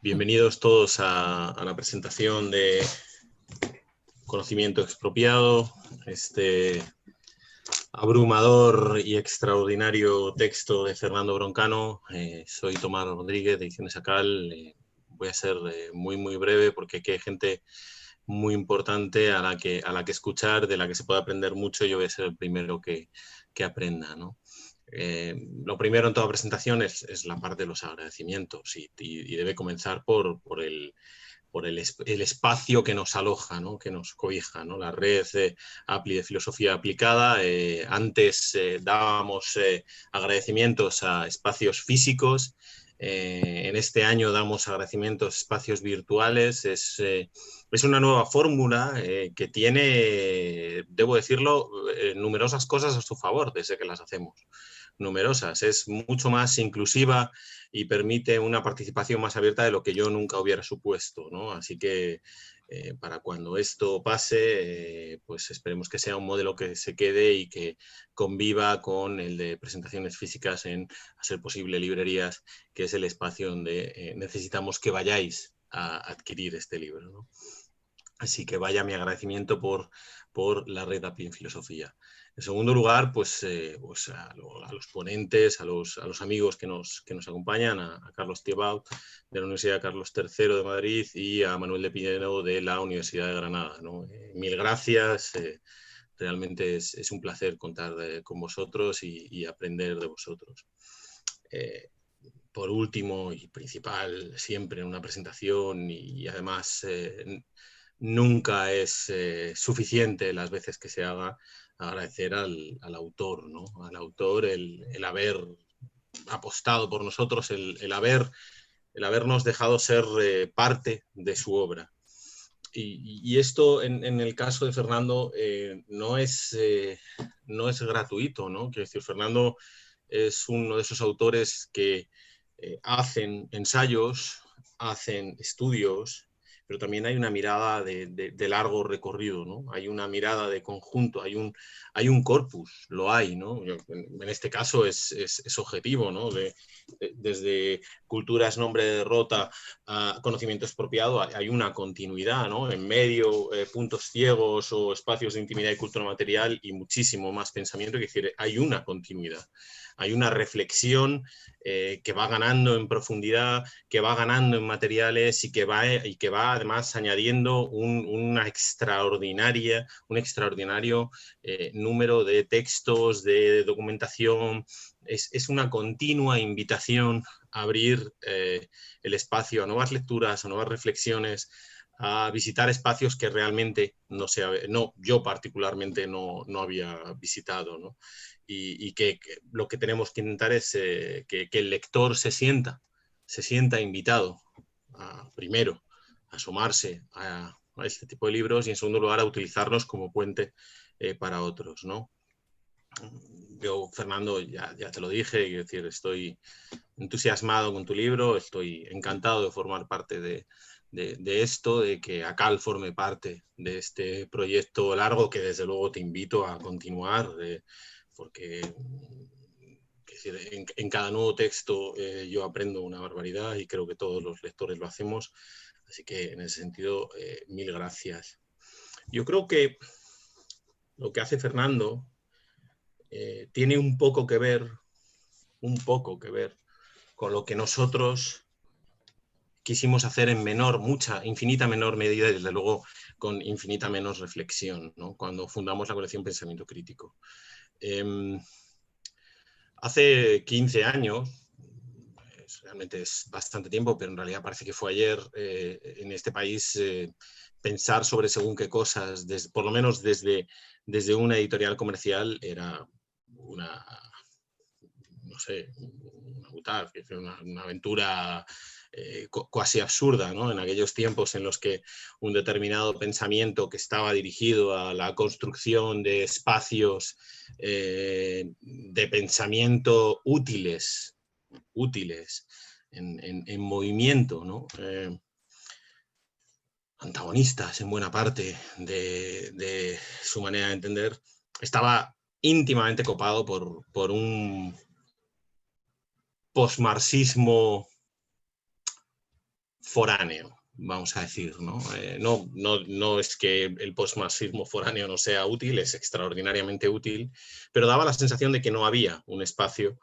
Bienvenidos todos a la presentación de Conocimiento Expropiado, este abrumador y extraordinario texto de Fernando Broncano. Soy Tomás Rodríguez, de Ediciones Acal. Voy a ser muy breve porque aquí hay gente muy importante a la que escuchar, de la que se puede aprender mucho. Yo voy a ser el primero que aprenda, ¿no? Lo primero en toda presentación es la parte de los agradecimientos y debe comenzar por el espacio que nos aloja, ¿no? Que nos cobija, ¿no? La red APLI de Filosofía Aplicada. Antes dábamos agradecimientos a espacios físicos. En este año damos agradecimientos a espacios virtuales. Es una nueva fórmula que tiene, debo decirlo, numerosas cosas a su favor desde que las hacemos. Numerosas. Es mucho más inclusiva y permite una participación más abierta de lo que yo nunca hubiera supuesto, ¿no? Así que para cuando esto pase, pues esperemos que sea un modelo que se quede y que conviva con el de presentaciones físicas en, a ser posible, librerías, que es el espacio donde necesitamos que vayáis a adquirir este libro, ¿no? Así que vaya mi agradecimiento por la red APLI en Filosofía. En segundo lugar, pues a los ponentes, a los amigos que nos acompañan, a Carlos Thiebaud de la Universidad Carlos III de Madrid y a Manuel de Pinero de la Universidad de Granada, ¿no? Mil gracias. Realmente es un placer contar con vosotros y aprender de vosotros. Por último y principal, siempre en una presentación y además nunca es suficiente las veces que se haga, agradecer al autor, ¿no? Al autor el haber apostado por nosotros, el habernos dejado ser parte de su obra. Y esto en el caso de Fernando no es gratuito, ¿no? Quiero decir, Fernando es uno de esos autores que hacen ensayos, hacen estudios, pero también hay una mirada de largo recorrido, ¿no? Hay una mirada de conjunto, hay un corpus, lo hay, ¿no? En este caso es objetivo, ¿no? Desde Culturas, Nombre de Derrota a Conocimiento Expropiado hay una continuidad, ¿no? En medio, puntos ciegos o espacios de intimidad y cultura material y muchísimo más pensamiento, es decir, hay una continuidad. Hay una reflexión que va ganando en profundidad, que va ganando en materiales y que va además añadiendo un extraordinario número de textos, de documentación. Es una continua invitación a abrir el espacio a nuevas lecturas, a nuevas reflexiones, a visitar espacios que realmente yo particularmente no había visitado, ¿no? Y que lo que tenemos que intentar es que el lector se sienta invitado primero a asomarse a este tipo de libros y en segundo lugar a utilizarlos como puente para otros, ¿no? Yo, Fernando, ya te lo dije, es decir, estoy entusiasmado con tu libro, estoy encantado de formar parte de esto, de que ACAL forme parte de este proyecto largo que desde luego te invito a continuar, porque en cada nuevo texto yo aprendo una barbaridad y creo que todos los lectores lo hacemos, así que en ese sentido, mil gracias. Yo creo que lo que hace Fernando tiene un poco que ver con lo que nosotros quisimos hacer en infinita menor medida y desde luego con infinita menos reflexión, ¿no? Cuando fundamos la colección Pensamiento Crítico. Hace 15 años, realmente es bastante tiempo, pero en realidad parece que fue ayer, en este país pensar sobre según qué cosas, por lo menos desde una editorial comercial, era una aventura casi absurda, ¿no? En aquellos tiempos en los que un determinado pensamiento que estaba dirigido a la construcción de espacios de pensamiento útiles en movimiento, ¿no? Antagonistas en buena parte de su manera de entender, estaba íntimamente copado por un posmarxismo foráneo, vamos a decir, ¿no? No es que el postmarxismo foráneo no sea útil, es extraordinariamente útil, pero daba la sensación de que no había un espacio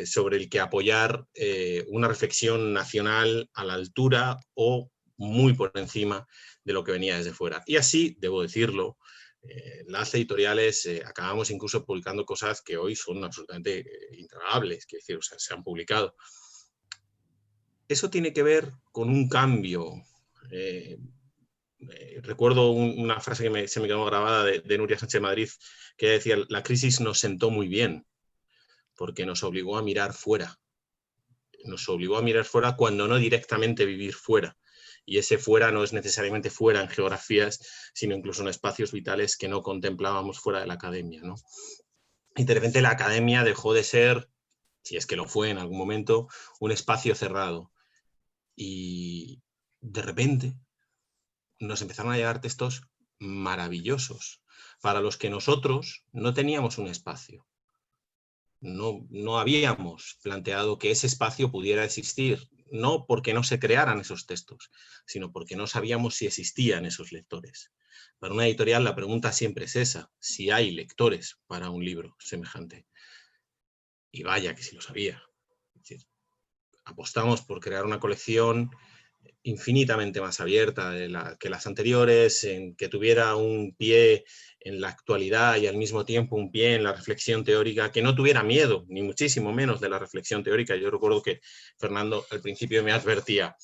sobre el que apoyar una reflexión nacional a la altura o muy por encima de lo que venía desde fuera. Y así, debo decirlo, las editoriales acabamos incluso publicando cosas que hoy son absolutamente intragables, que decir, o sea, se han publicado. Eso tiene que ver con un cambio. Recuerdo una frase que se me quedó grabada de Nuria Sánchez Madrid, que decía: la crisis nos sentó muy bien, porque nos obligó a mirar fuera. Nos obligó a mirar fuera cuando no directamente vivir fuera. Y ese fuera no es necesariamente fuera en geografías, sino incluso en espacios vitales que no contemplábamos fuera de la academia, ¿no? Y de repente la academia dejó de ser, si es que lo fue en algún momento, un espacio cerrado. Y de repente nos empezaron a llegar textos maravillosos para los que nosotros no teníamos un espacio. No habíamos planteado que ese espacio pudiera existir, no porque no se crearan esos textos, sino porque no sabíamos si existían esos lectores. Para una editorial la pregunta siempre es esa: si hay lectores para un libro semejante. Y vaya que sí lo sabía. Es decir, apostamos por crear una colección infinitamente más abierta que las anteriores, en que tuviera un pie en la actualidad y al mismo tiempo un pie en la reflexión teórica, que no tuviera miedo, ni muchísimo menos, de la reflexión teórica. Yo recuerdo que Fernando al principio me advertía: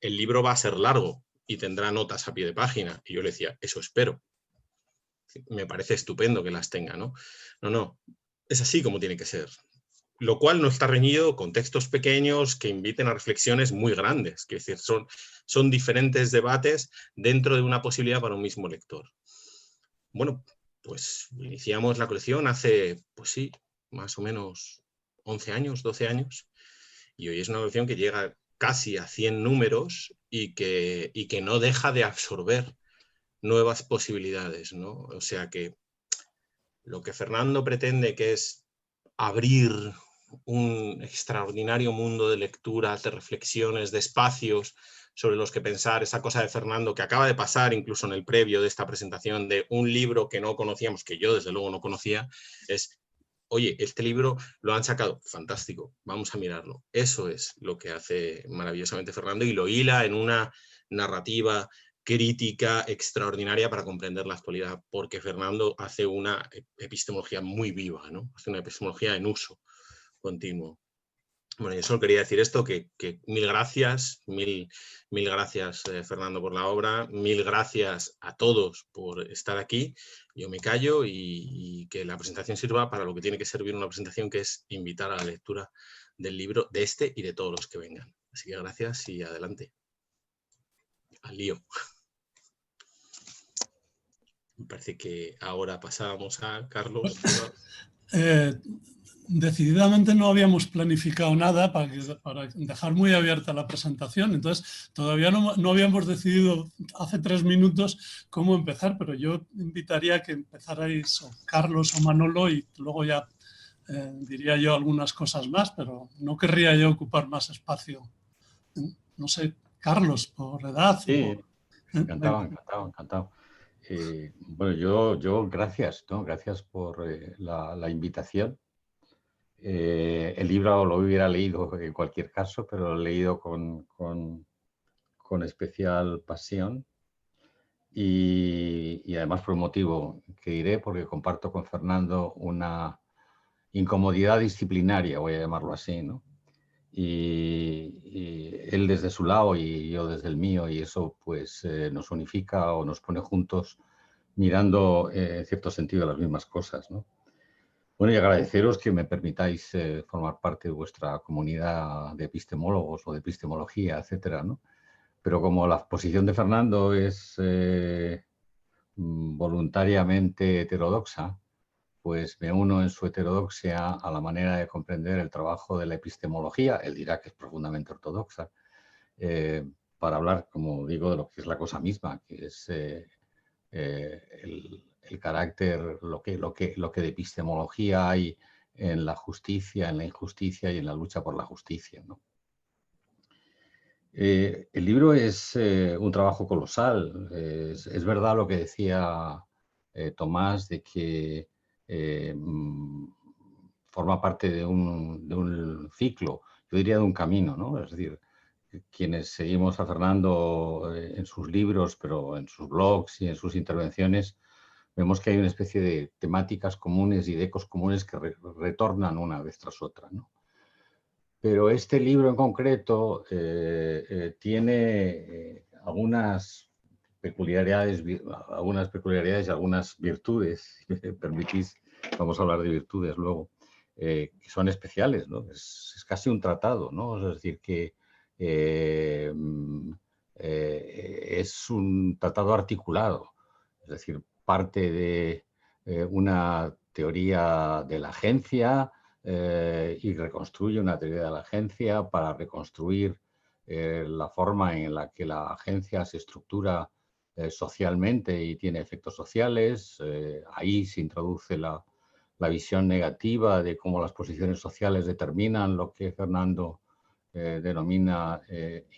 el libro va a ser largo y tendrá notas a pie de página. Y yo le decía: eso espero. Me parece estupendo que las tenga, ¿no? No, es así como tiene que ser. Lo cual no está reñido con textos pequeños que inviten a reflexiones muy grandes, que es decir, son diferentes debates dentro de una posibilidad para un mismo lector. Bueno, pues iniciamos la colección hace, pues sí, más o menos 11 años, 12 años, y hoy es una colección que llega casi a 100 números y que no deja de absorber nuevas posibilidades, ¿no? O sea que lo que Fernando pretende, que es abrir un extraordinario mundo de lecturas, de reflexiones, de espacios sobre los que pensar, esa cosa de Fernando que acaba de pasar incluso en el previo de esta presentación, de un libro que no conocíamos, que yo desde luego no conocía, es: oye, este libro lo han sacado, fantástico, vamos a mirarlo. Eso es lo que hace maravillosamente Fernando, y lo hila en una narrativa crítica extraordinaria para comprender la actualidad, porque Fernando hace una epistemología muy viva, ¿no? Hace una epistemología en uso continuo. Bueno, yo solo quería decir esto, que mil gracias, mil gracias, Fernando, por la obra, mil gracias a todos por estar aquí. Yo me callo y que la presentación sirva para lo que tiene que servir una presentación, que es invitar a la lectura del libro, de este y de todos los que vengan. Así que gracias y adelante. Al lío. Me parece que ahora pasábamos a Carlos. Decididamente no habíamos planificado nada para dejar muy abierta la presentación, entonces todavía no habíamos decidido hace 3 minutos cómo empezar, pero yo invitaría a que empezarais o Carlos o Manolo y luego ya diría yo algunas cosas más, pero no querría yo ocupar más espacio. No sé, Carlos, por edad. Sí, encantado. Bueno, yo gracias, ¿no? Gracias por la invitación. El libro lo hubiera leído en cualquier caso, pero lo he leído con especial pasión y además por un motivo que diré, porque comparto con Fernando una incomodidad disciplinaria, voy a llamarlo así, ¿no? Y él desde su lado y yo desde el mío, y eso pues nos unifica o nos pone juntos mirando en cierto sentido las mismas cosas, ¿no? Bueno, y agradeceros que me permitáis formar parte de vuestra comunidad de epistemólogos o de epistemología, etcétera, ¿no? Pero como la posición de Fernando es voluntariamente heterodoxa, pues me uno en su heterodoxia a la manera de comprender el trabajo de la epistemología, él dirá que es profundamente ortodoxa, para hablar, como digo, de lo que es la cosa misma, que es el carácter, lo que de epistemología hay en la justicia, en la injusticia y en la lucha por la justicia, ¿no? El libro es un trabajo colosal. Es verdad lo que decía Tomás, de que forma parte de un ciclo, yo diría de un camino, ¿no? Es decir, quienes seguimos a Fernando en sus libros, pero en sus blogs y en sus intervenciones, vemos que hay una especie de temáticas comunes y de ecos comunes que retornan una vez tras otra, ¿no? Pero este libro en concreto tiene algunas peculiaridades y algunas virtudes, si me permitís, vamos a hablar de virtudes luego, que son especiales, ¿no? Es casi un tratado, ¿no? Es decir, que es un tratado articulado, es decir, parte de una teoría de la agencia, y reconstruye una teoría de la agencia para reconstruir la forma en la que la agencia se estructura socialmente y tiene efectos sociales. Ahí se introduce la visión negativa de cómo las posiciones sociales determinan lo que Fernando denomina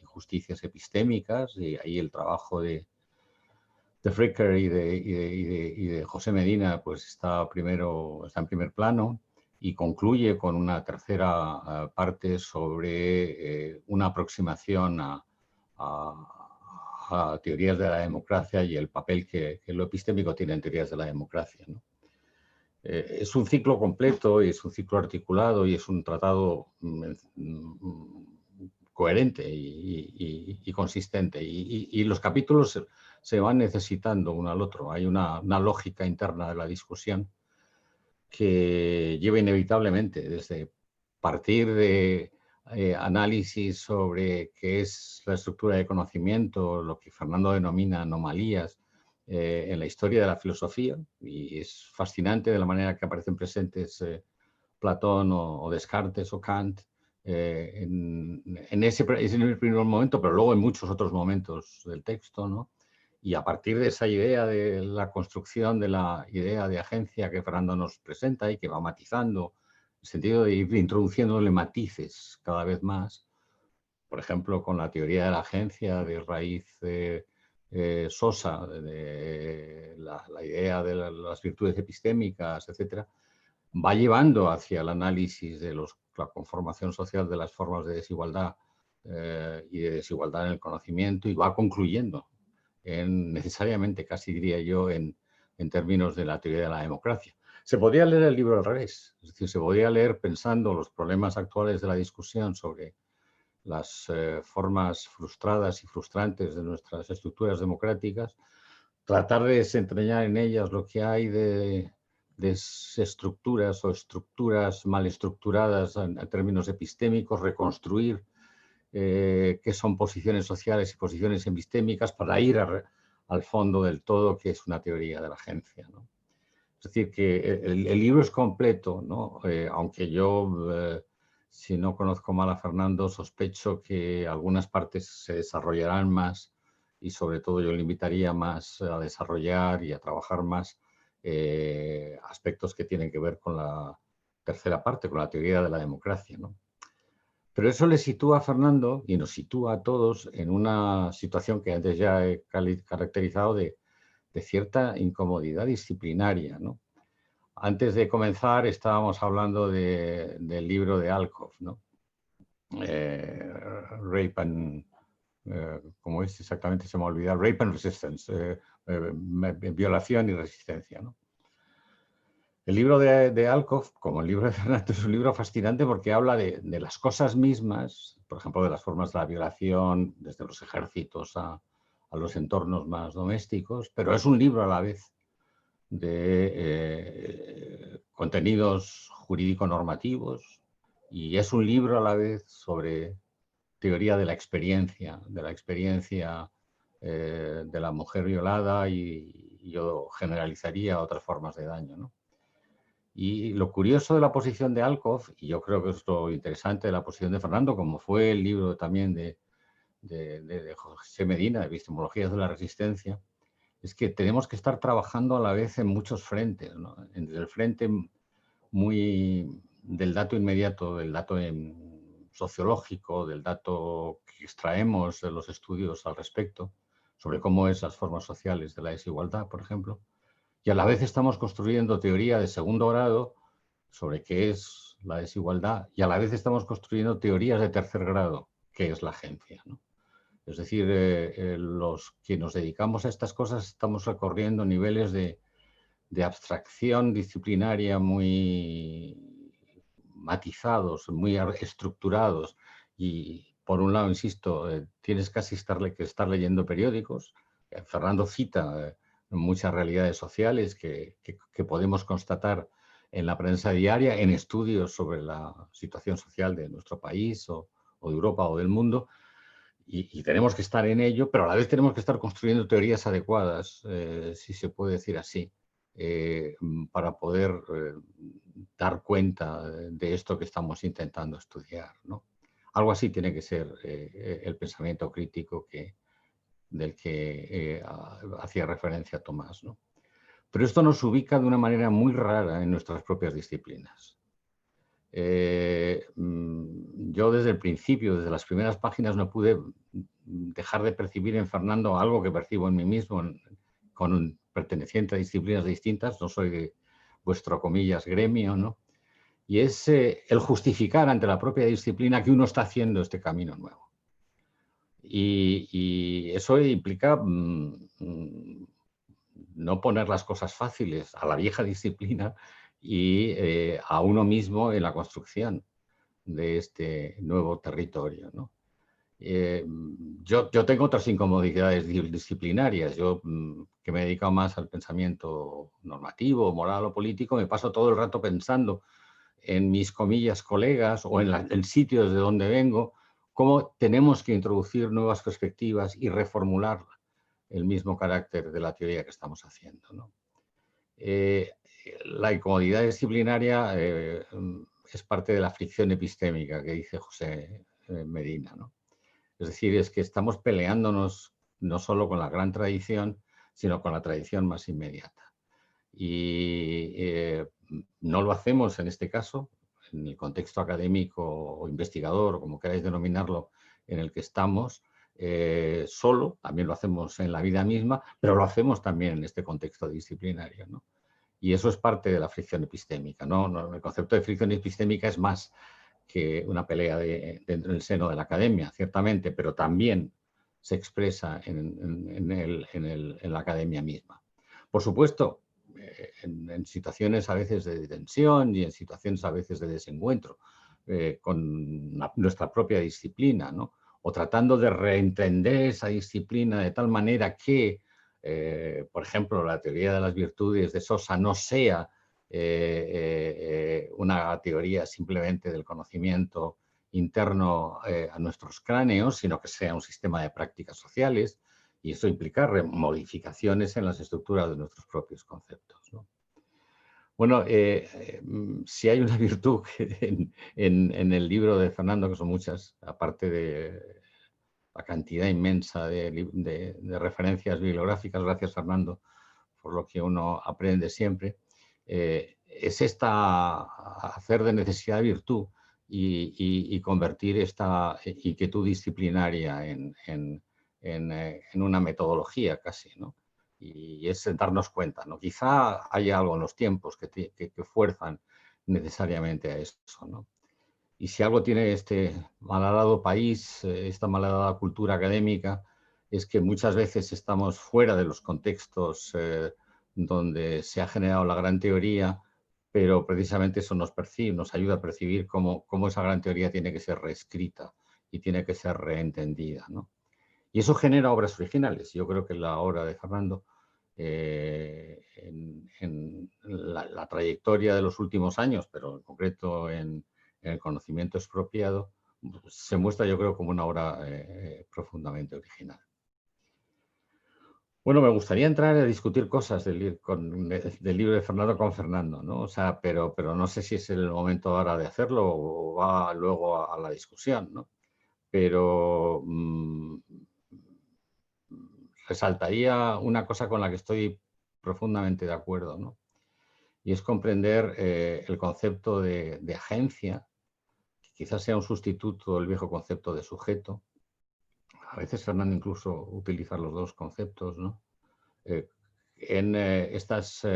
injusticias epistémicas, y ahí el trabajo de Fricker y de José Medina pues está en primer plano, y concluye con una tercera parte sobre una aproximación a teorías de la democracia y el papel que lo epistémico tiene en teorías de la democracia, ¿no? Es un ciclo completo y es un ciclo articulado y es un tratado coherente y consistente. Y los capítulos se van necesitando uno al otro. Hay una lógica interna de la discusión que lleva inevitablemente desde partir de análisis sobre qué es la estructura de conocimiento, lo que Fernando denomina anomalías en la historia de la filosofía, y es fascinante de la manera que aparecen presentes Platón o Descartes o Kant en ese primer momento, pero luego en muchos otros momentos del texto, ¿no? Y a partir de esa idea de la construcción de la idea de agencia que Fernando nos presenta y que va matizando, en el sentido de ir introduciéndole matices cada vez más, por ejemplo, con la teoría de la agencia de raíz Sosa, de la idea de las virtudes epistémicas, etcétera, va llevando hacia el análisis de la conformación social de las formas de desigualdad y de desigualdad en el conocimiento, y va concluyendo necesariamente, casi diría yo, en términos de la teoría de la democracia. Se podría leer el libro al revés, es decir, se podría leer pensando los problemas actuales de la discusión sobre las formas frustradas y frustrantes de nuestras estructuras democráticas, tratar de desentrañar en ellas lo que hay de desestructuras o estructuras mal estructuradas en términos epistémicos, reconstruir qué son posiciones sociales y posiciones epistémicas para ir al fondo del todo, que es una teoría de la agencia, ¿no? Es decir, que el libro es completo, ¿no? Aunque yo, si no conozco mal a Fernando, sospecho que algunas partes se desarrollarán más, y sobre todo yo le invitaría más a desarrollar y a trabajar más aspectos que tienen que ver con la tercera parte, con la teoría de la democracia, ¿no? Pero eso le sitúa a Fernando y nos sitúa a todos en una situación que antes ya he caracterizado de cierta incomodidad disciplinaria, ¿no? Antes de comenzar estábamos hablando del libro de Alcoff, ¿no? Rape and... ¿cómo es exactamente? Se me ha olvidado. Rape and Resistance, violación y resistencia, ¿no? El libro de Alcoff, como el libro de Fernando, es un libro fascinante porque habla de las cosas mismas, por ejemplo, de las formas de la violación, desde los ejércitos a los entornos más domésticos, pero es un libro a la vez de contenidos jurídico-normativos, y es un libro a la vez sobre teoría de la experiencia de la mujer violada, y yo generalizaría otras formas de daño, ¿no? Y lo curioso de la posición de Alcoff, y yo creo que es lo interesante de la posición de Fernando, como fue el libro también de José Medina, de Epistemologías de la Resistencia, es que tenemos que estar trabajando a la vez en muchos frentes, ¿no? En el frente muy del dato inmediato, del dato sociológico, del dato que extraemos de los estudios al respecto, sobre cómo es las formas sociales de la desigualdad, por ejemplo, y a la vez estamos construyendo teoría de segundo grado sobre qué es la desigualdad, y a la vez estamos construyendo teorías de tercer grado, qué es la agencia, ¿no? Es decir, los que nos dedicamos a estas cosas estamos recorriendo niveles de abstracción disciplinaria muy matizados, muy estructurados, y por un lado, insisto, tienes casi que estar leyendo periódicos. Fernando cita muchas realidades sociales que podemos constatar en la prensa diaria, en estudios sobre la situación social de nuestro país o de Europa o del mundo, y tenemos que estar en ello, pero a la vez tenemos que estar construyendo teorías adecuadas, si se puede decir así, para poder dar cuenta de esto que estamos intentando estudiar, ¿no? Algo así tiene que ser el pensamiento crítico del que hacía referencia Tomás, ¿no? Pero esto nos ubica de una manera muy rara en nuestras propias disciplinas. Yo desde el principio, desde las primeras páginas, no pude dejar de percibir en Fernando algo que percibo en mí mismo, perteneciente a disciplinas distintas. No soy de vuestro, comillas, gremio, ¿no? Y es el justificar ante la propia disciplina que uno está haciendo este camino nuevo. Y eso implica no poner las cosas fáciles a la vieja disciplina y a uno mismo en la construcción de este nuevo territorio, ¿no? Yo tengo otras incomodidades disciplinarias. Yo, que me he dedicado más al pensamiento normativo, moral o político, me paso todo el rato pensando en mis, comillas, colegas o en sitios de donde vengo, cómo tenemos que introducir nuevas perspectivas y reformular el mismo carácter de la teoría que estamos haciendo, ¿no? La incomodidad disciplinaria es parte de la fricción epistémica que dice José Medina, ¿no? Es decir, es que estamos peleándonos no solo con la gran tradición, sino con la tradición más inmediata. Y no lo hacemos en este caso, en el contexto académico o investigador, o como queráis denominarlo, en el que estamos, solo, también lo hacemos en la vida misma, pero lo hacemos también en este contexto disciplinario, ¿no? Y eso es parte de la fricción epistémica, ¿no? El concepto de fricción epistémica es más que una pelea dentro del seno de la academia, ciertamente, pero también se expresa en la academia misma. Por supuesto, en situaciones a veces de tensión y en situaciones a veces de desencuentro con nuestra propia disciplina, ¿no? O tratando de reentender esa disciplina de tal manera que, por ejemplo, la teoría de las virtudes de Sosa no sea una teoría simplemente del conocimiento interno a nuestros cráneos, sino que sea un sistema de prácticas sociales, y eso implica modificaciones en las estructuras de nuestros propios conceptos, ¿no? Bueno, si hay una virtud en el libro de Fernando, que son muchas, aparte de la cantidad inmensa de referencias bibliográficas, gracias Fernando, por lo que uno aprende siempre, es hacer de necesidad virtud y convertir esta inquietud disciplinaria en una metodología casi, ¿no? Y es darnos cuenta, ¿no? Quizá haya algo en los tiempos que fuerzan necesariamente a eso, ¿no? Y si algo tiene este malhadado país, esta malhadada cultura académica, es que muchas veces estamos fuera de los contextos donde se ha generado la gran teoría, pero precisamente eso nos ayuda a percibir cómo esa gran teoría tiene que ser reescrita y tiene que ser reentendida, ¿no? Y eso genera obras originales. Yo creo que la obra de Fernando, en la trayectoria de los últimos años, pero en concreto en el conocimiento expropiado, se muestra, yo creo, como una obra profundamente original. Bueno, me gustaría entrar a discutir cosas del libro de Fernando con Fernando, ¿no? O sea, pero no sé si es el momento ahora de hacerlo o va luego a la discusión, ¿no? Pero resaltaría una cosa con la que estoy profundamente de acuerdo, ¿no? Y es comprender el concepto de agencia, quizás sea un sustituto del viejo concepto de sujeto. A veces Fernando incluso utiliza los dos conceptos, ¿no? En estas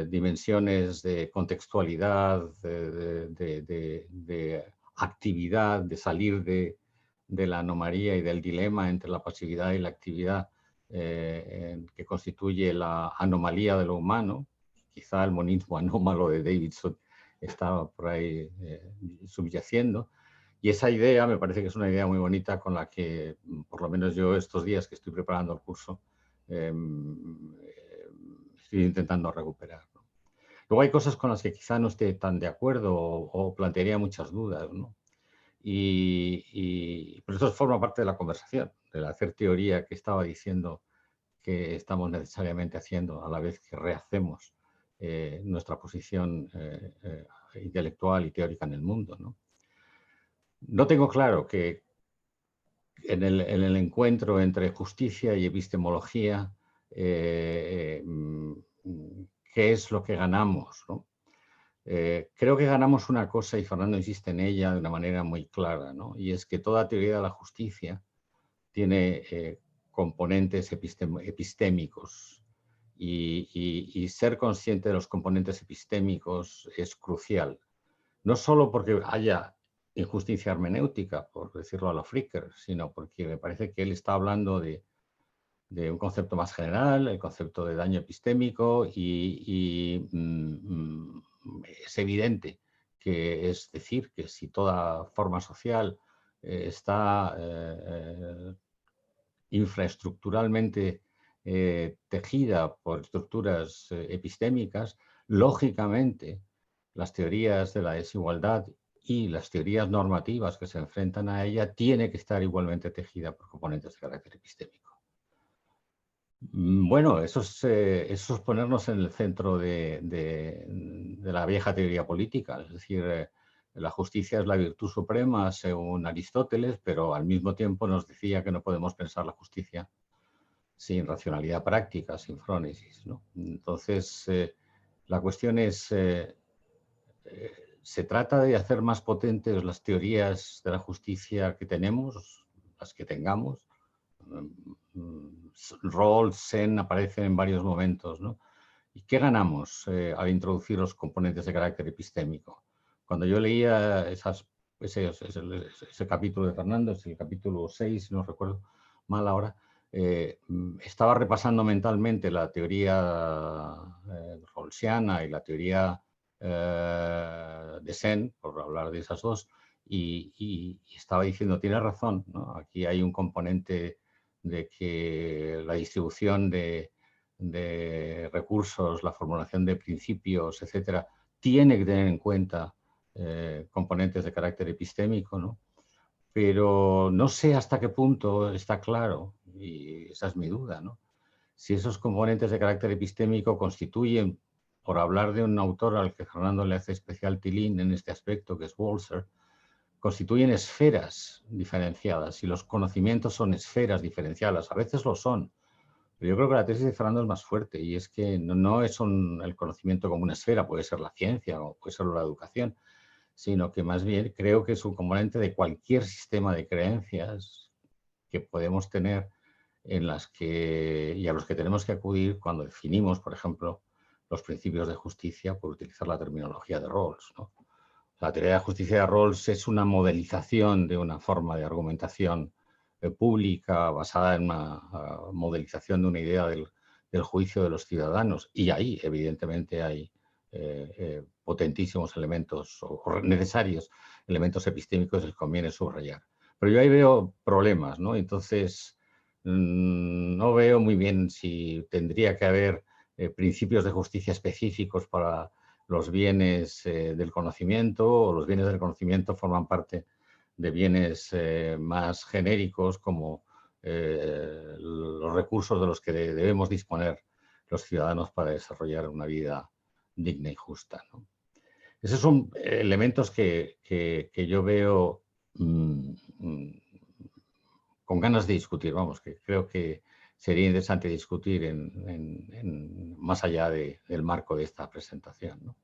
dimensiones de contextualidad, de actividad, de salir de la anomalía y del dilema entre la pasividad y la actividad que constituye la anomalía de lo humano. Quizá el monismo anómalo de Davidson estaba por ahí subyaciendo. Y esa idea me parece que es una idea muy bonita con la que, por lo menos yo estos días que estoy preparando el curso, estoy intentando recuperar, ¿no? Luego hay cosas con las que quizá no esté tan de acuerdo o plantearía muchas dudas, ¿no? Pero eso forma parte de la conversación, del hacer teoría que estaba diciendo que estamos necesariamente haciendo a la vez que rehacemos nuestra posición intelectual y teórica en el mundo, ¿no? No tengo claro que en el encuentro entre justicia y epistemología, ¿qué es lo que ganamos, ¿no? Creo que ganamos una cosa, y Fernando insiste en ella de una manera muy clara, ¿no? Y es que toda teoría de la justicia tiene componentes epistémicos, y ser consciente de los componentes epistémicos es crucial. No solo porque haya injusticia hermenéutica, por decirlo a lo Fricker, sino porque me parece que él está hablando de un concepto más general, el concepto de daño epistémico, y es evidente que es decir que si toda forma social está infraestructuralmente tejida por estructuras epistémicas, lógicamente las teorías de la desigualdad y las teorías normativas que se enfrentan a ella tiene que estar igualmente tejida por componentes de carácter epistémico. Bueno, eso es ponernos en el centro de la vieja teoría política, es decir, la justicia es la virtud suprema según Aristóteles, pero al mismo tiempo nos decía que no podemos pensar la justicia sin racionalidad práctica, sin frónesis, ¿no? Entonces, la cuestión es, ¿se trata de hacer más potentes las teorías de la justicia que tenemos, las que tengamos? Rawls, Sen aparecen en varios momentos, ¿no? ¿Y qué ganamos al introducir los componentes de carácter epistémico? Cuando yo leía ese capítulo de Fernando, es el capítulo 6, si no recuerdo mal ahora, estaba repasando mentalmente la teoría rawlsiana y la teoría de Sen, por hablar de esas dos, y estaba diciendo, tiene razón, ¿no? Aquí hay un componente de que la distribución de recursos, la formulación de principios, etcétera, tiene que tener en cuenta componentes de carácter epistémico, ¿no? Pero no sé hasta qué punto está claro, y esa es mi duda, ¿no? Si esos componentes de carácter epistémico constituyen, por hablar de un autor al que Fernando le hace especial tilín en este aspecto, que es Walser, constituyen esferas diferenciadas, y los conocimientos son esferas diferenciadas, a veces lo son, pero yo creo que la tesis de Fernando es más fuerte, y es que no es el conocimiento como una esfera, puede ser la ciencia o puede ser la educación, sino que más bien creo que es un componente de cualquier sistema de creencias que podemos tener y a los que tenemos que acudir cuando definimos, por ejemplo, los principios de justicia, por utilizar la terminología de Rawls, ¿no? La teoría de justicia de Rawls es una modelización de una forma de argumentación pública basada en una modelización de una idea del juicio de los ciudadanos, y ahí evidentemente hay potentísimos elementos o necesarios elementos epistémicos que conviene subrayar. Pero yo ahí veo problemas, ¿no? Entonces, no veo muy bien si tendría que haber principios de justicia específicos para los bienes del conocimiento, o los bienes del conocimiento forman parte de bienes más genéricos como los recursos de los que debemos disponer los ciudadanos para desarrollar una vida digna y justa, ¿no? Esos son elementos que yo veo con ganas de discutir, vamos, que creo que sería interesante discutir más allá del marco de esta presentación, ¿no?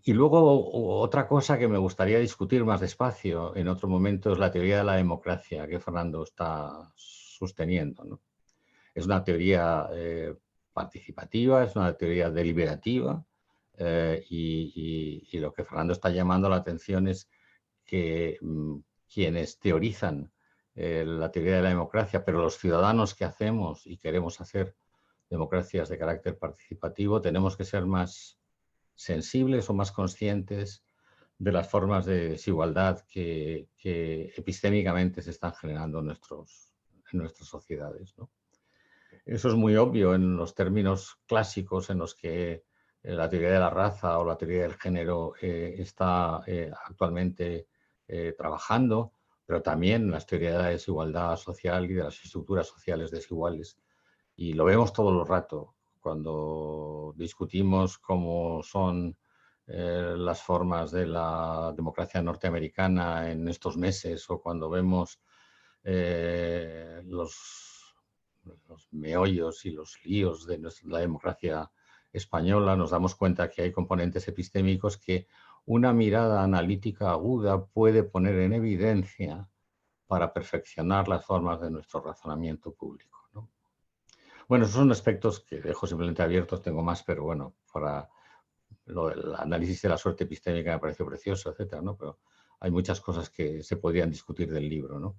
Y luego otra cosa que me gustaría discutir más despacio en otro momento es la teoría de la democracia que Fernando está sosteniendo, ¿no? Es una teoría participativa, es una teoría deliberativa y lo que Fernando está llamando la atención es que quienes teorizan la teoría de la democracia, pero los ciudadanos que hacemos y queremos hacer democracias de carácter participativo, tenemos que ser más sensibles o más conscientes de las formas de desigualdad que epistémicamente se están generando en nuestras sociedades, ¿no? Eso es muy obvio en los términos clásicos en los que la teoría de la raza o la teoría del género está actualmente trabajando, pero también las teorías de la desigualdad social y de las estructuras sociales desiguales. Y lo vemos todo el rato cuando discutimos cómo son las formas de la democracia norteamericana en estos meses o cuando vemos los meollos y los líos de la democracia española, nos damos cuenta que hay componentes epistémicos que una mirada analítica aguda puede poner en evidencia para perfeccionar las formas de nuestro razonamiento público, ¿no? Bueno, esos son aspectos que dejo simplemente abiertos, tengo más, pero bueno, para lo del análisis de la suerte epistémica me pareció precioso, etcétera, ¿no? Pero hay muchas cosas que se podrían discutir del libro, ¿no?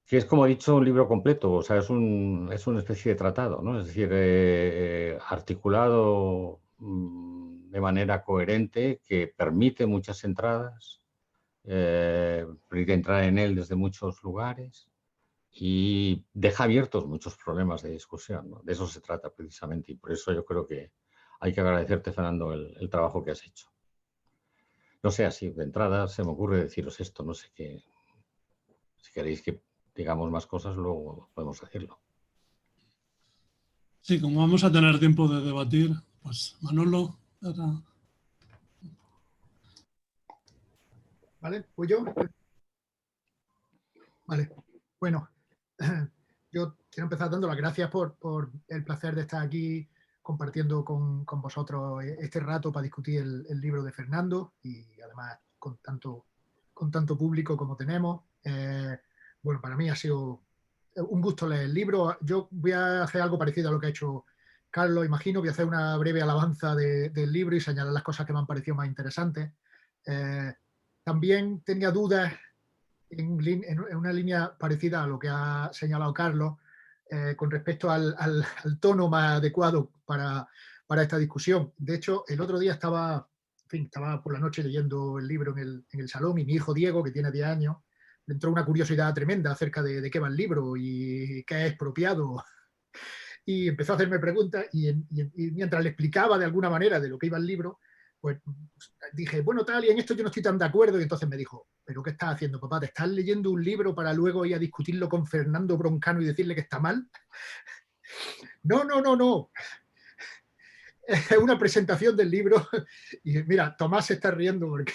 Que es, como he dicho, un libro completo, o sea, es una especie de tratado, ¿no? Es decir, articulado de manera coherente, que permite muchas entradas, permite entrar en él desde muchos lugares y deja abiertos muchos problemas de discusión, ¿no? De eso se trata precisamente y por eso yo creo que hay que agradecerte, Fernando, el trabajo que has hecho. No sé, así de entrada se me ocurre deciros esto, no sé qué, si queréis que digamos más cosas, luego podemos decirlo. Sí, como vamos a tener tiempo de debatir, pues Manolo, ahora... ¿Vale? ¿Pues yo? Vale. Bueno, yo quiero empezar dando las gracias por el placer de estar aquí compartiendo con vosotros este rato para discutir el libro de Fernando y además con tanto público como tenemos. Bueno, para mí ha sido un gusto leer el libro. Yo voy a hacer algo parecido a lo que ha hecho Carlos, imagino. Voy a hacer una breve alabanza del libro y señalar las cosas que me han parecido más interesantes. También tenía dudas en una línea parecida a lo que ha señalado Carlos, con respecto al tono más adecuado para esta discusión. De hecho, el otro día estaba por la noche leyendo el libro en el salón y mi hijo Diego, que tiene 10 años, le entró una curiosidad tremenda acerca de qué va el libro y qué es expropiado. Y empezó a hacerme preguntas y mientras le explicaba de alguna manera de lo que iba el libro, pues dije, bueno, tal, y en esto yo no estoy tan de acuerdo. Y entonces me dijo, ¿pero qué estás haciendo, papá? ¿Te estás leyendo un libro para luego ir a discutirlo con Fernando Broncano y decirle que está mal? No, no, no, no. Es una presentación del libro. Y mira, Tomás se está riendo porque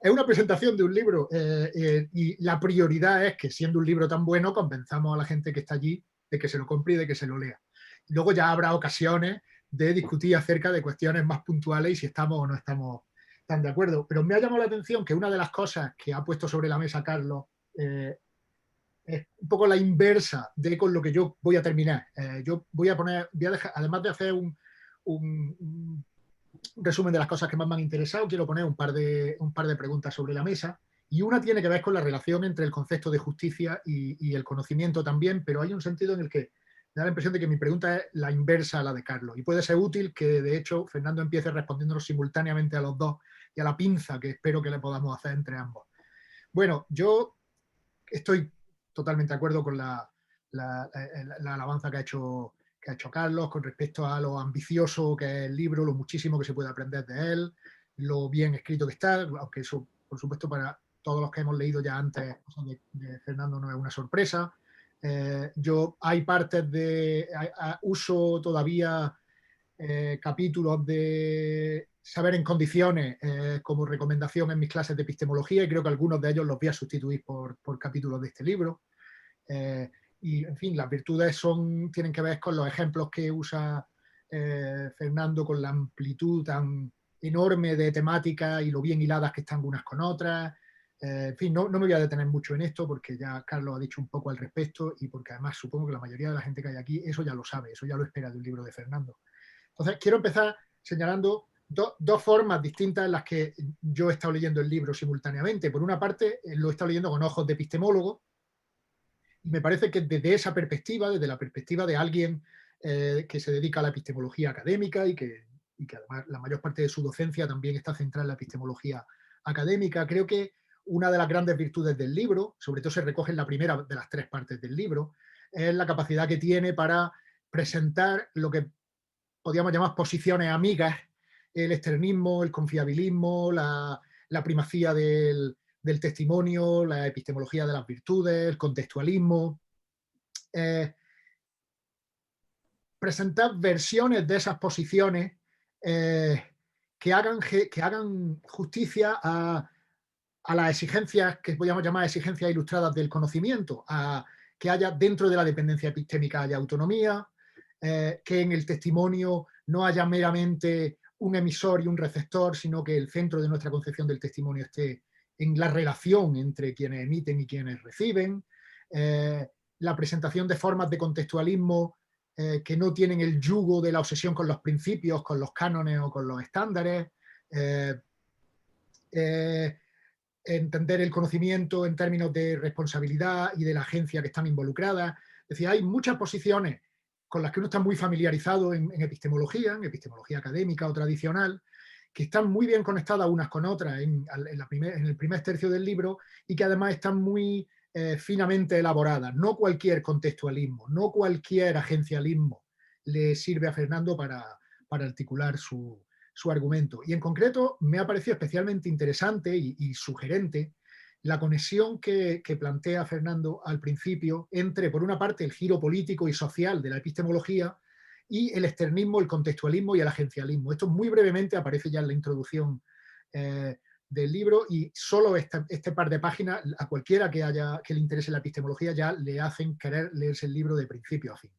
es una presentación de un libro y la prioridad es que, siendo un libro tan bueno, convenzamos a la gente que está allí de que se lo compre y de que se lo lea. Y luego ya habrá ocasiones de discutir acerca de cuestiones más puntuales y si estamos o no estamos tan de acuerdo. Pero me ha llamado la atención que una de las cosas que ha puesto sobre la mesa Carlos es un poco la inversa de con lo que yo voy a terminar. Yo voy a dejar, además de hacer un resumen de las cosas que más me han interesado, quiero poner un par de preguntas sobre la mesa. Y una tiene que ver con la relación entre el concepto de justicia y el conocimiento también, pero hay un sentido en el que me da la impresión de que mi pregunta es la inversa a la de Carlos. Y puede ser útil que, de hecho, Fernando empiece respondiéndonos simultáneamente a los dos y a la pinza que espero que le podamos hacer entre ambos. Bueno, yo estoy totalmente de acuerdo con la alabanza que ha hecho Carlos con respecto a lo ambicioso que es el libro, lo muchísimo que se puede aprender de él, lo bien escrito que está, aunque eso, por supuesto, para todos los que hemos leído ya antes de Fernando no es una sorpresa. Hay partes uso todavía capítulos de Saber en Condiciones como recomendación en mis clases de epistemología y creo que algunos de ellos los voy a sustituir por capítulos de este libro. Y, en fin, las virtudes tienen que ver con los ejemplos que usa Fernando, con la amplitud tan enorme de temáticas y lo bien hiladas que están unas con otras. En fin, no me voy a detener mucho en esto porque ya Carlos ha dicho un poco al respecto y porque además supongo que la mayoría de la gente que hay aquí eso ya lo sabe, eso ya lo espera de un libro de Fernando. Entonces, quiero empezar señalando dos formas distintas en las que yo he estado leyendo el libro simultáneamente. Por una parte, lo he estado leyendo con ojos de epistemólogo y me parece que desde esa perspectiva, desde la perspectiva de alguien que se dedica a la epistemología académica y que además la mayor parte de su docencia también está centrada en la epistemología académica, creo que una de las grandes virtudes del libro, sobre todo se recoge en la primera de las 3 partes del libro, es la capacidad que tiene para presentar lo que podríamos llamar posiciones amigas, el externismo, el confiabilismo, la primacía del testimonio, la epistemología de las virtudes, el contextualismo. Presentar versiones de esas posiciones que hagan justicia a las exigencias que podríamos llamar exigencias ilustradas del conocimiento, a que haya dentro de la dependencia epistémica haya autonomía, que en el testimonio no haya meramente un emisor y un receptor, sino que el centro de nuestra concepción del testimonio esté en la relación entre quienes emiten y quienes reciben, la presentación de formas de contextualismo que no tienen el yugo de la obsesión con los principios, con los cánones o con los estándares, entender el conocimiento en términos de responsabilidad y de la agencia que están involucradas. Es decir, hay muchas posiciones con las que uno está muy familiarizado en epistemología académica o tradicional, que están muy bien conectadas unas con otras en el primer tercio del libro y que además están muy finamente elaboradas. No cualquier contextualismo, no cualquier agencialismo le sirve a Fernando para articular su argumento. Y en concreto me ha parecido especialmente interesante y sugerente la conexión que plantea Fernando al principio entre, por una parte, el giro político y social de la epistemología y el externismo, el contextualismo y el agencialismo. Esto muy brevemente aparece ya en la introducción del libro y solo este par de páginas a cualquiera que le interese la epistemología ya le hacen querer leerse el libro de principio a fin.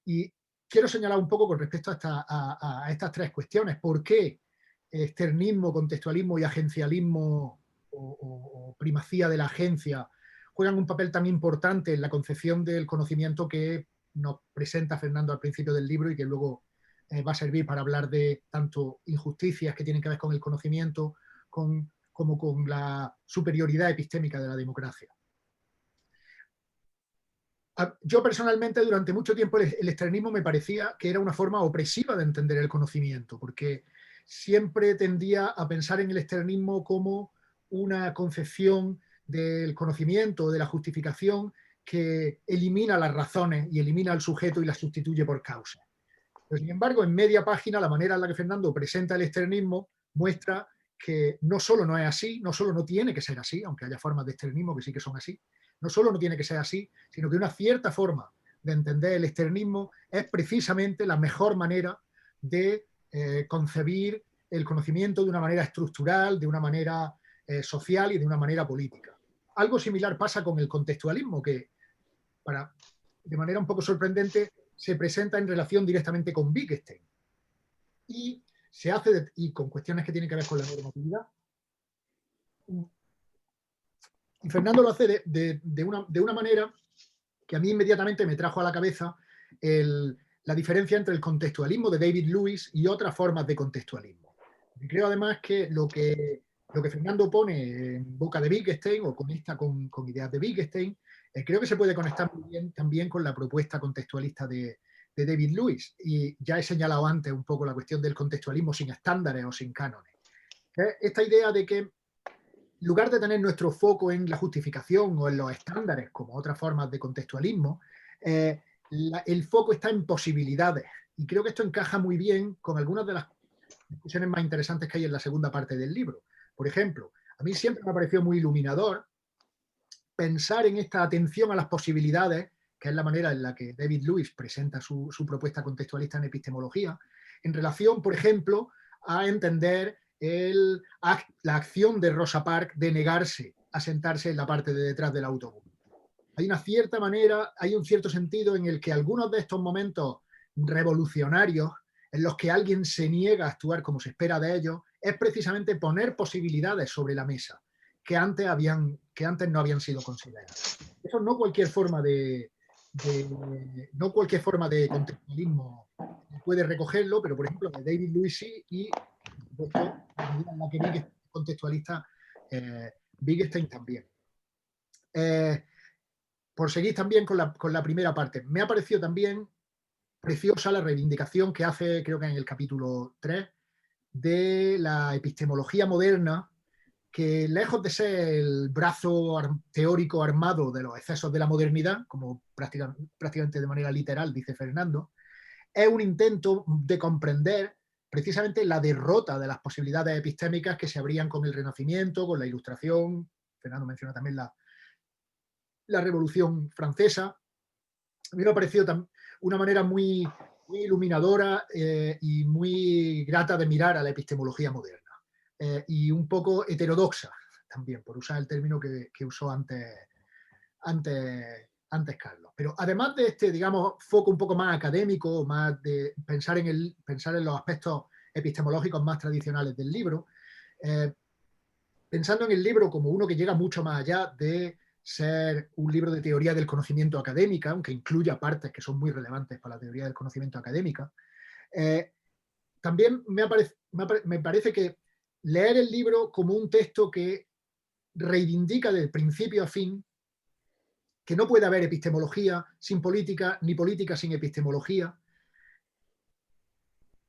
Y quiero señalar un poco con respecto a estas 3 cuestiones. ¿Por qué externismo, contextualismo y agencialismo o primacía de la agencia juegan un papel tan importante en la concepción del conocimiento que nos presenta Fernando al principio del libro y que luego va a servir para hablar de tanto injusticias que tienen que ver con el conocimiento como con la superioridad epistémica de la democracia? Yo personalmente durante mucho tiempo el externismo me parecía que era una forma opresiva de entender el conocimiento, porque siempre tendía a pensar en el externismo como una concepción del conocimiento, de la justificación que elimina las razones y elimina al sujeto y las sustituye por causas. Pero sin embargo, en media página, la manera en la que Fernando presenta el externismo muestra que no solo no es así, no solo no tiene que ser así, aunque haya formas de externismo que sí que son así, no solo no tiene que ser así, sino que una cierta forma de entender el externismo es precisamente la mejor manera de concebir el conocimiento de una manera estructural, de una manera social y de una manera política. Algo similar pasa con el contextualismo, que de manera un poco sorprendente se presenta en relación directamente con Wittgenstein y se hace y con cuestiones que tienen que ver con la normatividad. Y Fernando lo hace de una manera que a mí inmediatamente me trajo a la cabeza la diferencia entre el contextualismo de David Lewis y otras formas de contextualismo. Y creo además que lo que Fernando pone en boca de Wittgenstein o conecta con ideas de Wittgenstein, creo que se puede conectar muy bien también con la propuesta contextualista de David Lewis. Y ya he señalado antes un poco la cuestión del contextualismo sin estándares o sin cánones. Esta idea de que en lugar de tener nuestro foco en la justificación o en los estándares, como otras formas de contextualismo, el foco está en posibilidades. Y creo que esto encaja muy bien con algunas de las discusiones más interesantes que hay en la segunda parte del libro. Por ejemplo, a mí siempre me ha parecido muy iluminador pensar en esta atención a las posibilidades, que es la manera en la que David Lewis presenta su propuesta contextualista en epistemología, en relación, por ejemplo, a entender la acción de Rosa Parks de negarse a sentarse en la parte de detrás del autobús. Hay una cierta manera, hay un cierto sentido en el que algunos de estos momentos revolucionarios en los que alguien se niega a actuar como se espera de ellos, es precisamente poner posibilidades sobre la mesa que antes no habían sido consideradas. Eso no cualquier forma de contextualismo puede recogerlo, pero por ejemplo de David Luisi y de hecho, la medida en la que Wittgenstein es contextualista, Wittgenstein también. Por seguir también con la primera parte, me ha parecido también preciosa la reivindicación que hace, creo que en el capítulo 3, de la epistemología moderna, que lejos de ser el brazo teórico armado de los excesos de la modernidad, como prácticamente de manera literal dice Fernando, es un intento de comprender precisamente la derrota de las posibilidades epistémicas que se abrían con el Renacimiento, con la Ilustración. Fernando menciona también la Revolución Francesa. A mí me ha parecido una manera muy, muy iluminadora y muy grata de mirar a la epistemología moderna. Y un poco heterodoxa también, por usar el término que usó antes Carlos. Pero además de este, digamos, foco un poco más académico, más de pensar en los aspectos epistemológicos más tradicionales del libro, pensando en el libro como uno que llega mucho más allá de ser un libro de teoría del conocimiento académica, aunque incluya partes que son muy relevantes para la teoría del conocimiento académica, también me parece que leer el libro como un texto que reivindica del principio a fin que no puede haber epistemología sin política, ni política sin epistemología.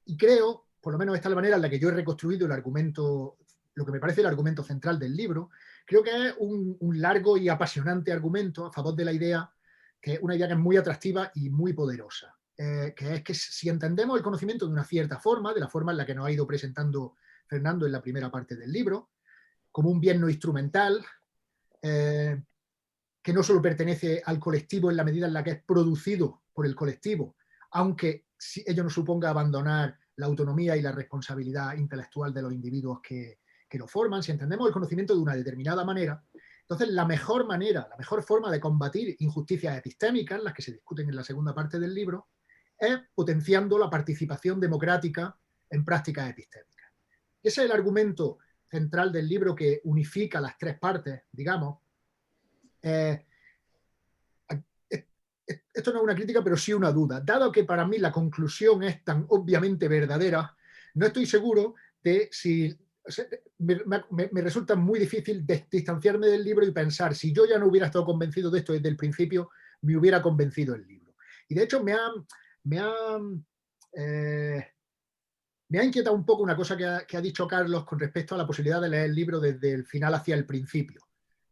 Y creo, por lo menos esta es la manera en la que yo he reconstruido el argumento, lo que me parece el argumento central del libro, creo que es un largo y apasionante argumento a favor de la idea, que es una idea que es muy atractiva y muy poderosa, que es que si entendemos el conocimiento de una cierta forma, de la forma en la que nos ha ido presentando Fernando en la primera parte del libro, como un bien no instrumental, que no solo pertenece al colectivo en la medida en la que es producido por el colectivo, aunque ello no suponga abandonar la autonomía y la responsabilidad intelectual de los individuos que lo forman. Si entendemos el conocimiento de una determinada manera, entonces la mejor forma de combatir injusticias epistémicas, las que se discuten en la segunda parte del libro, es potenciando la participación democrática en prácticas epistémicas. Ese es el argumento central del libro que unifica las tres partes, digamos. Esto no es una crítica, pero sí una duda. Dado que para mí la conclusión es tan obviamente verdadera, no estoy seguro de si... Me resulta muy difícil distanciarme del libro y pensar, si yo ya no hubiera estado convencido de esto desde el principio, me hubiera convencido el libro. Y de hecho me ha inquietado un poco una cosa que ha dicho Carlos con respecto a la posibilidad de leer el libro desde el final hacia el principio.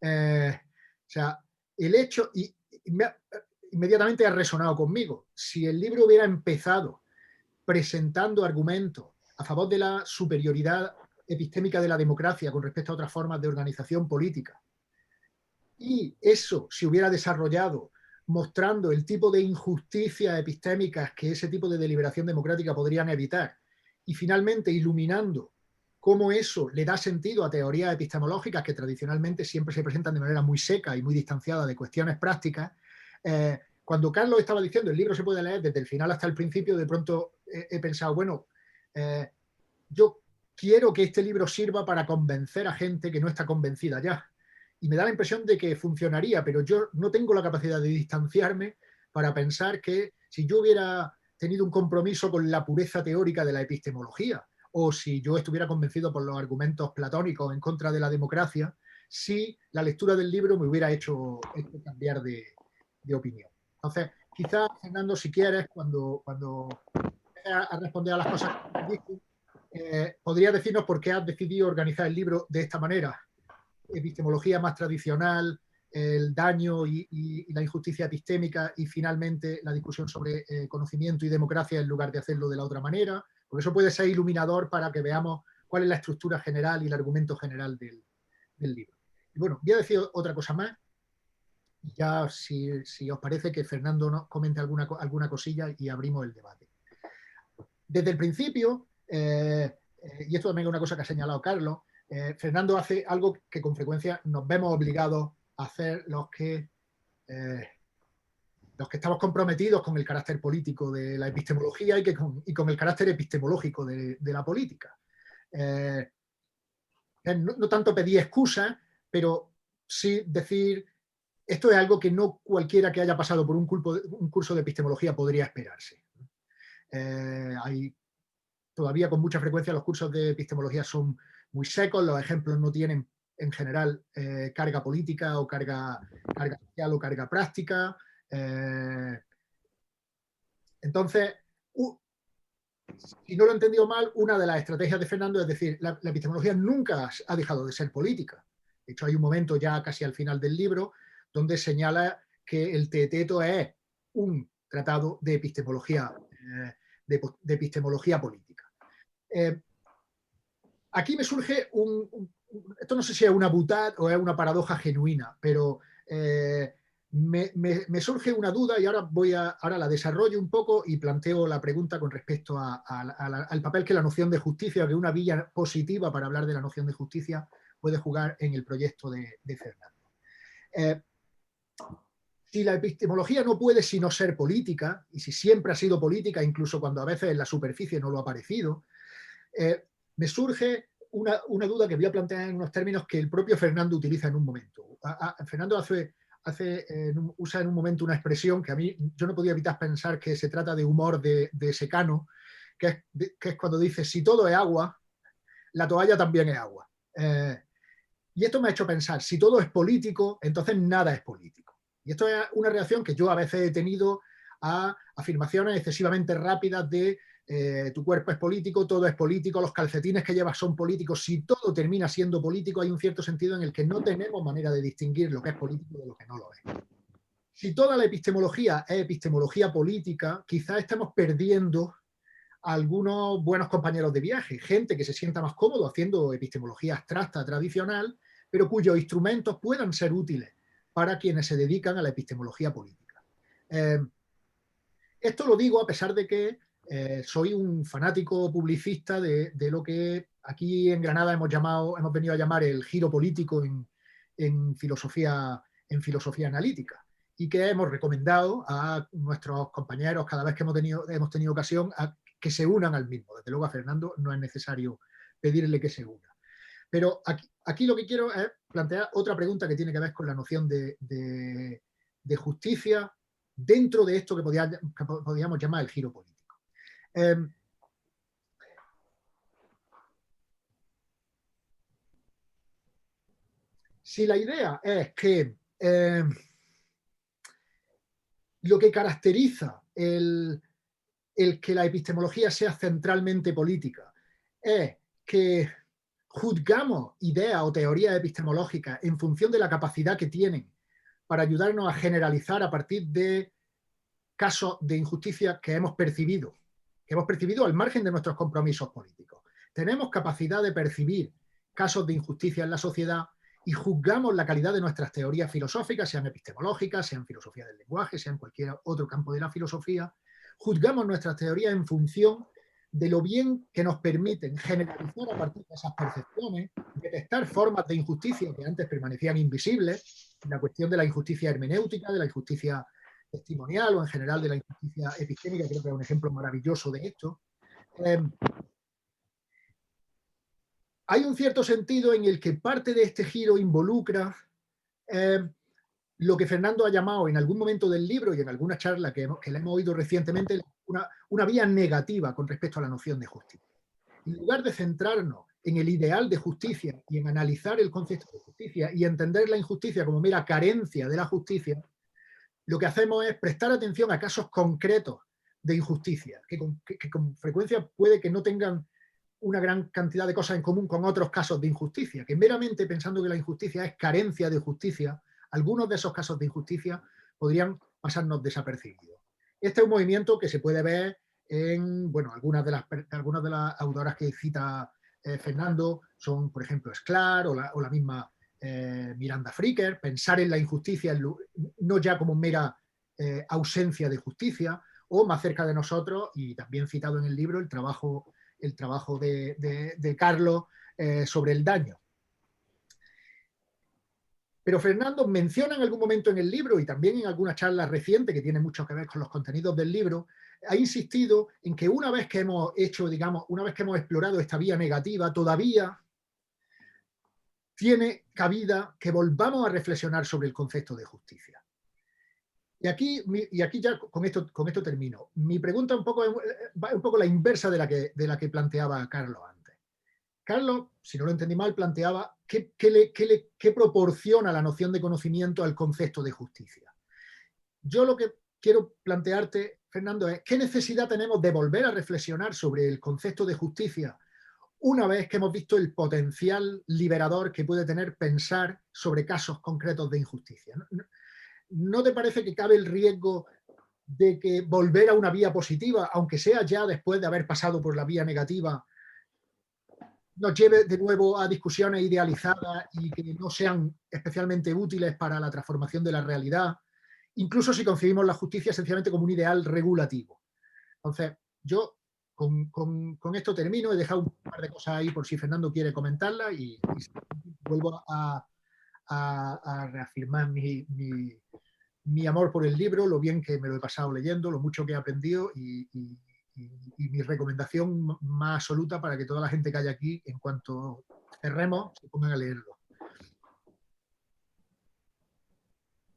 O sea, el hecho... inmediatamente ha resonado conmigo. Si el libro hubiera empezado presentando argumentos a favor de la superioridad epistémica de la democracia con respecto a otras formas de organización política, y eso se hubiera desarrollado mostrando el tipo de injusticias epistémicas que ese tipo de deliberación democrática podrían evitar, y finalmente iluminando cómo eso le da sentido a teorías epistemológicas que tradicionalmente siempre se presentan de manera muy seca y muy distanciada de cuestiones prácticas, cuando Carlos estaba diciendo el libro se puede leer desde el final hasta el principio, de pronto he pensado, bueno, yo quiero que este libro sirva para convencer a gente que no está convencida ya. Y me da la impresión de que funcionaría, pero yo no tengo la capacidad de distanciarme para pensar que si yo hubiera tenido un compromiso con la pureza teórica de la epistemología, o si yo estuviera convencido por los argumentos platónicos en contra de la democracia, si la lectura del libro me hubiera hecho cambiar de opinión. Entonces, quizás, Fernando, si quieres, cuando a responder a las cosas que dices, podrías decirnos por qué has decidido organizar el libro de esta manera. Epistemología más tradicional, el daño y la injusticia epistémica, y finalmente la discusión sobre conocimiento y democracia en lugar de hacerlo de la otra manera, porque eso puede ser iluminador para que veamos cuál es la estructura general y el argumento general del libro. Y bueno, voy a decir otra cosa más. Ya si os parece que Fernando nos comente alguna cosilla y abrimos el debate. Desde el principio, y esto también es una cosa que ha señalado Carlos, Fernando hace algo que con frecuencia nos vemos obligados a hacer los que los que estamos comprometidos con el carácter político de la epistemología y con el carácter epistemológico de la política. No tanto pedir excusas, pero sí decir, esto es algo que no cualquiera que haya pasado por un curso de epistemología podría esperarse. Hay todavía con mucha frecuencia los cursos de epistemología son muy secos, los ejemplos no tienen en general carga política o carga social o carga práctica. Entonces, si no lo he entendido mal, una de las estrategias de Fernando es decir, la epistemología nunca ha dejado de ser política. De hecho, hay un momento ya casi al final del libro donde señala que el Teeteto es un tratado de epistemología política. Aquí me surge esto no sé si es una boutade o es una paradoja genuina, pero me surge una duda y ahora la desarrollo un poco y planteo la pregunta con respecto al papel que la noción de justicia, que una vía positiva para hablar de la noción de justicia puede jugar en el proyecto de Fernando. Si la epistemología no puede sino ser política, y si siempre ha sido política, incluso cuando a veces en la superficie no lo ha parecido, me surge una duda que voy a plantear en unos términos que el propio Fernando utiliza en un momento. Fernando usa en un momento una expresión que a mí yo no podía evitar pensar que se trata de humor de secano, que es cuando dice, si todo es agua, la toalla también es agua. Y esto me ha hecho pensar, si todo es político, entonces nada es político. Y esto es una reacción que yo a veces he tenido a afirmaciones excesivamente rápidas de tu cuerpo es político, todo es político, los calcetines que llevas son políticos. Si todo termina siendo político, hay un cierto sentido en el que no tenemos manera de distinguir lo que es político de lo que no lo es. Si toda la epistemología es epistemología política, quizás estemos perdiendo a algunos buenos compañeros de viaje, gente que se sienta más cómodo haciendo epistemología abstracta tradicional, pero cuyos instrumentos puedan ser útiles para quienes se dedican a la epistemología política. Esto lo digo a pesar de que soy un fanático publicista de lo que aquí en Granada hemos venido a llamar el giro político en filosofía analítica, y que hemos recomendado a nuestros compañeros cada vez que hemos tenido ocasión a que se unan al mismo. Desde luego a Fernando no es necesario pedirle que se una. Pero aquí lo que quiero es plantear otra pregunta que tiene que ver con la noción de justicia dentro de esto que podríamos llamar el giro político. Si la idea es que lo que caracteriza el que la epistemología sea centralmente política es que juzgamos ideas o teorías epistemológicas en función de la capacidad que tienen para ayudarnos a generalizar a partir de casos de injusticia que hemos percibido al margen de nuestros compromisos políticos. Tenemos capacidad de percibir casos de injusticia en la sociedad y juzgamos la calidad de nuestras teorías filosóficas, sean epistemológicas, sean filosofía del lenguaje, sean cualquier otro campo de la filosofía, juzgamos nuestras teorías en función de lo bien que nos permiten generalizar a partir de esas percepciones, detectar formas de injusticia que antes permanecían invisibles, la cuestión de la injusticia hermenéutica, de la injusticia testimonial o en general de la injusticia epistémica, creo que es un ejemplo maravilloso de esto. Hay un cierto sentido en el que parte de este giro involucra lo que Fernando ha llamado en algún momento del libro y en alguna charla que le hemos oído recientemente, una vía negativa con respecto a la noción de justicia. En lugar de centrarnos en el ideal de justicia y en analizar el concepto de justicia y entender la injusticia como mera carencia de la justicia, lo que hacemos es prestar atención a casos concretos de injusticia, que con frecuencia puede que no tengan una gran cantidad de cosas en común con otros casos de injusticia, que meramente pensando que la injusticia es carencia de justicia, algunos de esos casos de injusticia podrían pasarnos desapercibidos. Este es un movimiento que se puede ver en, bueno, algunas de las autoras que cita Fernando son, por ejemplo, Sklar o la misma Miranda Fricker, pensar en la injusticia no ya como mera ausencia de justicia, o más cerca de nosotros, y también citado en el libro, el trabajo de Carlos sobre el daño. Pero Fernando menciona en algún momento en el libro y también en alguna charla reciente que tiene mucho que ver con los contenidos del libro, ha insistido en que una vez que hemos hecho, digamos, una vez que hemos explorado esta vía negativa, todavía tiene cabida que volvamos a reflexionar sobre el concepto de justicia. Y aquí ya con esto termino. Mi pregunta va un poco la inversa de la que planteaba Carlos antes. Carlos, si no lo entendí mal, planteaba qué proporciona la noción de conocimiento al concepto de justicia. Yo lo que quiero plantearte, Fernando, es qué necesidad tenemos de volver a reflexionar sobre el concepto de justicia una vez que hemos visto el potencial liberador que puede tener pensar sobre casos concretos de injusticia. ¿No te parece que cabe el riesgo de que volver a una vía positiva, aunque sea ya después de haber pasado por la vía negativa, nos lleve de nuevo a discusiones idealizadas y que no sean especialmente útiles para la transformación de la realidad, incluso si concebimos la justicia esencialmente como un ideal regulativo? Entonces, yo con esto termino. He dejado un par de cosas ahí por si Fernando quiere comentarlas y vuelvo a reafirmar mi amor por el libro, lo bien que me lo he pasado leyendo, lo mucho que he aprendido y mi recomendación más absoluta para que toda la gente que haya aquí, en cuanto cerremos, se pongan a leerlo.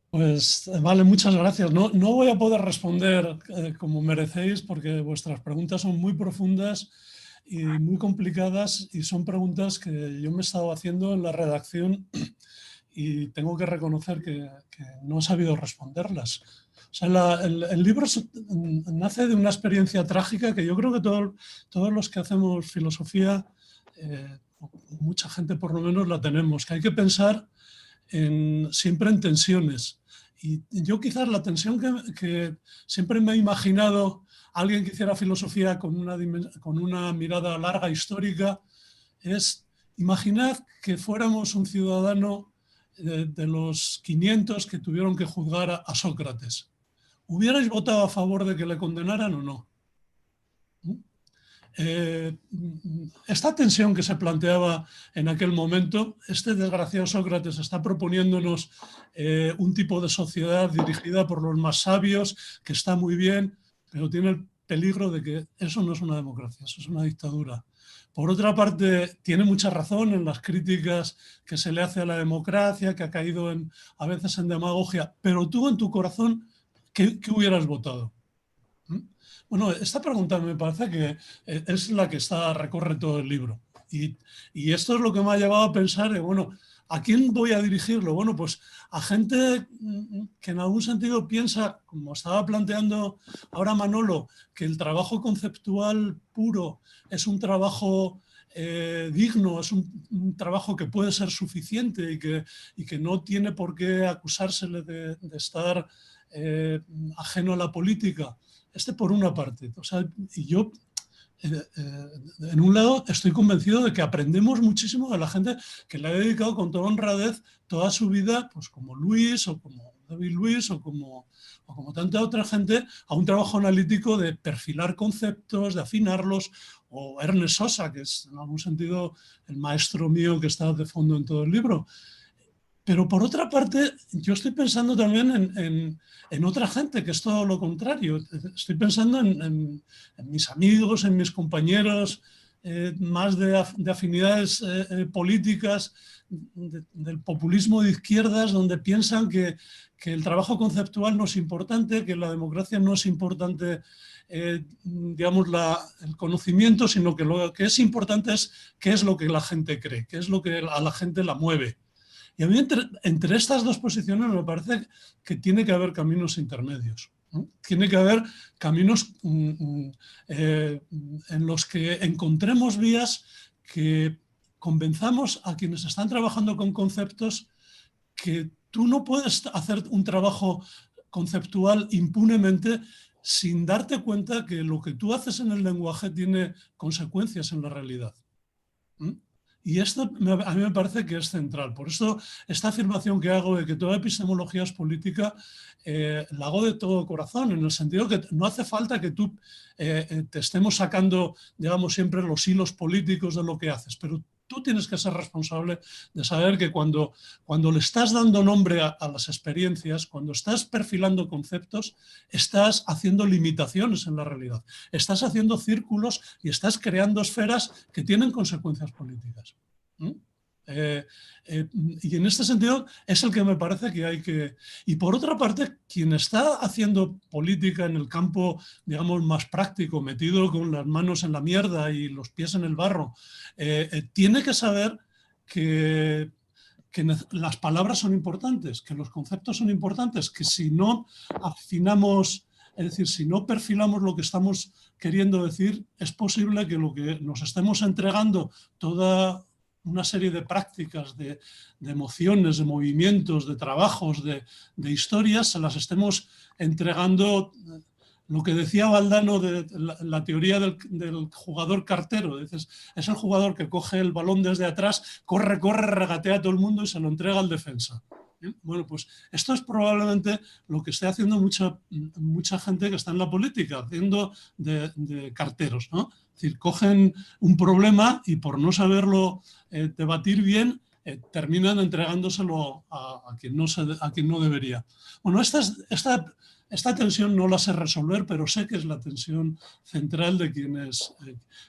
Pues vale, muchas gracias. No voy a poder responder como merecéis porque vuestras preguntas son muy profundas y muy complicadas y son preguntas que yo me he estado haciendo en la redacción y tengo que reconocer que no he sabido responderlas. O sea, el libro nace de una experiencia trágica que yo creo que todos los que hacemos filosofía, mucha gente por lo menos la tenemos, que hay que pensar siempre en tensiones. Y yo quizás la tensión que siempre me he imaginado alguien que hiciera filosofía con una mirada larga histórica es, imaginad que fuéramos un ciudadano de los 500 que tuvieron que juzgar a Sócrates. ¿Hubierais votado a favor de que le condenaran o no? Esta tensión que se planteaba en aquel momento, este desgraciado Sócrates está proponiéndonos un tipo de sociedad dirigida por los más sabios, que está muy bien, pero tiene el peligro de que eso no es una democracia, eso es una dictadura. Por otra parte, tiene mucha razón en las críticas que se le hace a la democracia, que ha caído a veces en demagogia, pero tú en tu corazón, ¿qué hubieras votado? Bueno, esta pregunta me parece que es la que recorre todo el libro. Y esto es lo que me ha llevado a pensar, bueno, ¿a quién voy a dirigirlo? Bueno, pues a gente que en algún sentido piensa, como estaba planteando ahora Manolo, que el trabajo conceptual puro es un trabajo digno, es un trabajo que puede ser suficiente y que no tiene por qué acusársele de estar ajeno a la política. Por una parte. O sea, y yo, en un lado, estoy convencido de que aprendemos muchísimo de la gente que le ha dedicado con toda honradez toda su vida, pues como Luis o como David Luis o como tanta otra gente, a un trabajo analítico de perfilar conceptos, de afinarlos, o Ernest Sosa, que es en algún sentido el maestro mío que está de fondo en todo el libro. Pero por otra parte, yo estoy pensando también en otra gente, que es todo lo contrario. Estoy pensando en mis amigos, en mis compañeros, más de afinidades políticas, del populismo de izquierdas, donde piensan que el trabajo conceptual no es importante, que la democracia no es importante, digamos, el conocimiento, sino que lo que es importante es qué es lo que la gente cree, qué es lo que a la gente la mueve. Y a mí entre estas dos posiciones me parece que tiene que haber caminos intermedios, ¿no? Tiene que haber caminos en los que encontremos vías que convenzamos a quienes están trabajando con conceptos que tú no puedes hacer un trabajo conceptual impunemente sin darte cuenta que lo que tú haces en el lenguaje tiene consecuencias en la realidad. Y esto a mí me parece que es central. Por eso esta afirmación que hago de que toda epistemología es política, la hago de todo corazón, en el sentido que no hace falta que tú te estemos sacando, digamos, siempre los hilos políticos de lo que haces, pero Tú tienes que ser responsable de saber que cuando le estás dando nombre a las experiencias, cuando estás perfilando conceptos, estás haciendo limitaciones en la realidad. Estás haciendo círculos y estás creando esferas que tienen consecuencias políticas. Y en este sentido es el que me parece que hay que... Y por otra parte, quien está haciendo política en el campo, digamos, más práctico, metido con las manos en la mierda y los pies en el barro, tiene que saber que las palabras son importantes, que los conceptos son importantes, que si no afinamos, es decir, si no perfilamos lo que estamos queriendo decir, es posible que lo que nos estemos entregando toda una serie de prácticas, de emociones, de movimientos, de trabajos, de historias, se las estemos entregando, lo que decía Valdano de la teoría del jugador cartero. Dices, es el jugador que coge el balón desde atrás, corre, regatea a todo el mundo y se lo entrega al defensa. Bueno, pues esto es probablemente lo que esté haciendo mucha gente que está en la política, haciendo de carteros, ¿no? Es decir, cogen un problema y por no saberlo debatir bien, terminan entregándoselo a quien no debería. Bueno, esta tensión no la sé resolver, pero sé que es la tensión central de quienes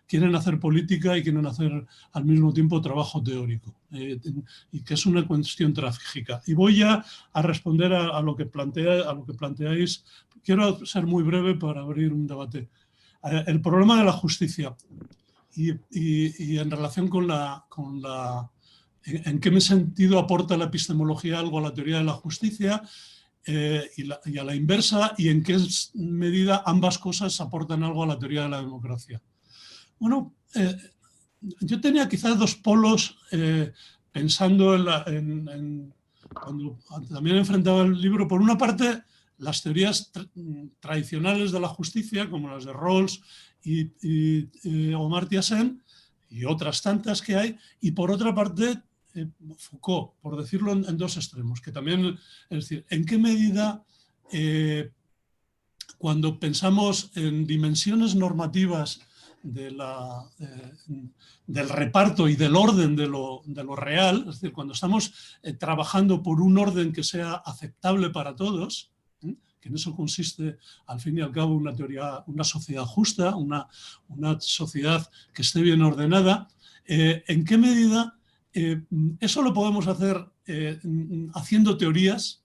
quieren hacer política y quieren hacer al mismo tiempo trabajo teórico, y que es una cuestión trágica. Y voy ya a responder a lo que planteáis. Quiero ser muy breve para abrir un debate. El problema de la justicia y en relación con en qué sentido aporta la epistemología algo a la teoría de la justicia, y a la inversa, y en qué medida ambas cosas aportan algo a la teoría de la democracia. Bueno, yo tenía quizás dos polos pensando cuando también enfrentaba el libro. Por una parte, las teorías tradicionales de la justicia, como las de Rawls y Amartya Sen, y otras tantas que hay, y por otra parte, Foucault, por decirlo en dos extremos, que también, es decir, en qué medida cuando pensamos en dimensiones normativas del reparto y del orden de lo real, es decir, cuando estamos trabajando por un orden que sea aceptable para todos, que en eso consiste, al fin y al cabo, una sociedad justa, una sociedad que esté bien ordenada, ¿en qué medida eso lo podemos hacer haciendo teorías,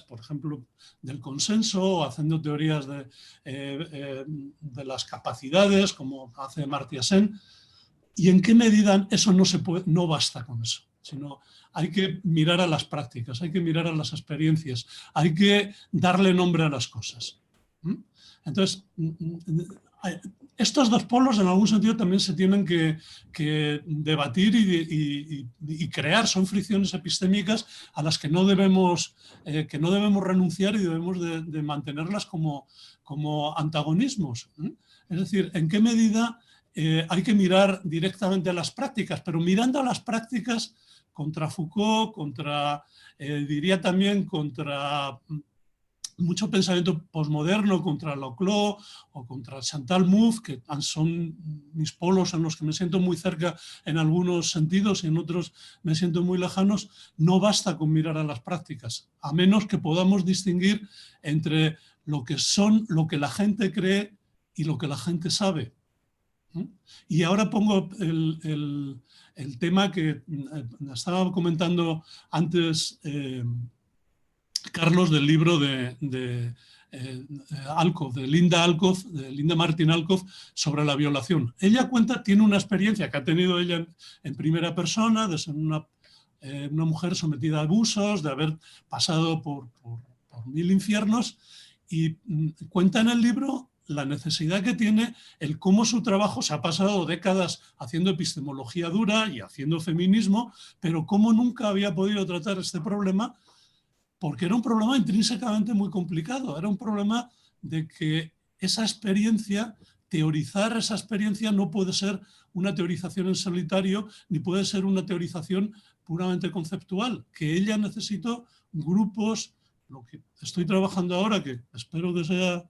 por ejemplo, del consenso, o haciendo teorías de las capacidades, como hace Amartya Sen? ¿Y en qué medida eso no basta con eso? Sino hay que mirar a las prácticas, hay que mirar a las experiencias, hay que darle nombre a las cosas. Entonces, estos dos polos en algún sentido también se tienen que debatir y crear. Son fricciones epistémicas a las que no debemos renunciar y debemos de mantenerlas como antagonismos. Es decir, en qué medida hay que mirar directamente a las prácticas, pero mirando a las prácticas contra Foucault, diría también contra mucho pensamiento posmoderno, contra Laclau o contra Chantal Mouffe, que son mis polos en los que me siento muy cerca en algunos sentidos y en otros me siento muy lejanos. No basta con mirar a las prácticas, a menos que podamos distinguir entre lo que la gente cree y lo que la gente sabe. Y ahora pongo el tema que estaba comentando antes Carlos, del libro de Linda Martin Alcoff, sobre la violación. Ella tiene una experiencia que ha tenido ella en primera persona, de ser una mujer sometida a abusos, de haber pasado por 1000 infiernos, y cuenta en el libro la necesidad que tiene, cómo su trabajo se ha pasado décadas haciendo epistemología dura y haciendo feminismo, pero cómo nunca había podido tratar este problema, porque era un problema intrínsecamente muy complicado. Era un problema de que teorizar esa experiencia no puede ser una teorización en solitario, ni puede ser una teorización puramente conceptual, que ella necesitó grupos, lo que estoy trabajando ahora, que espero que sea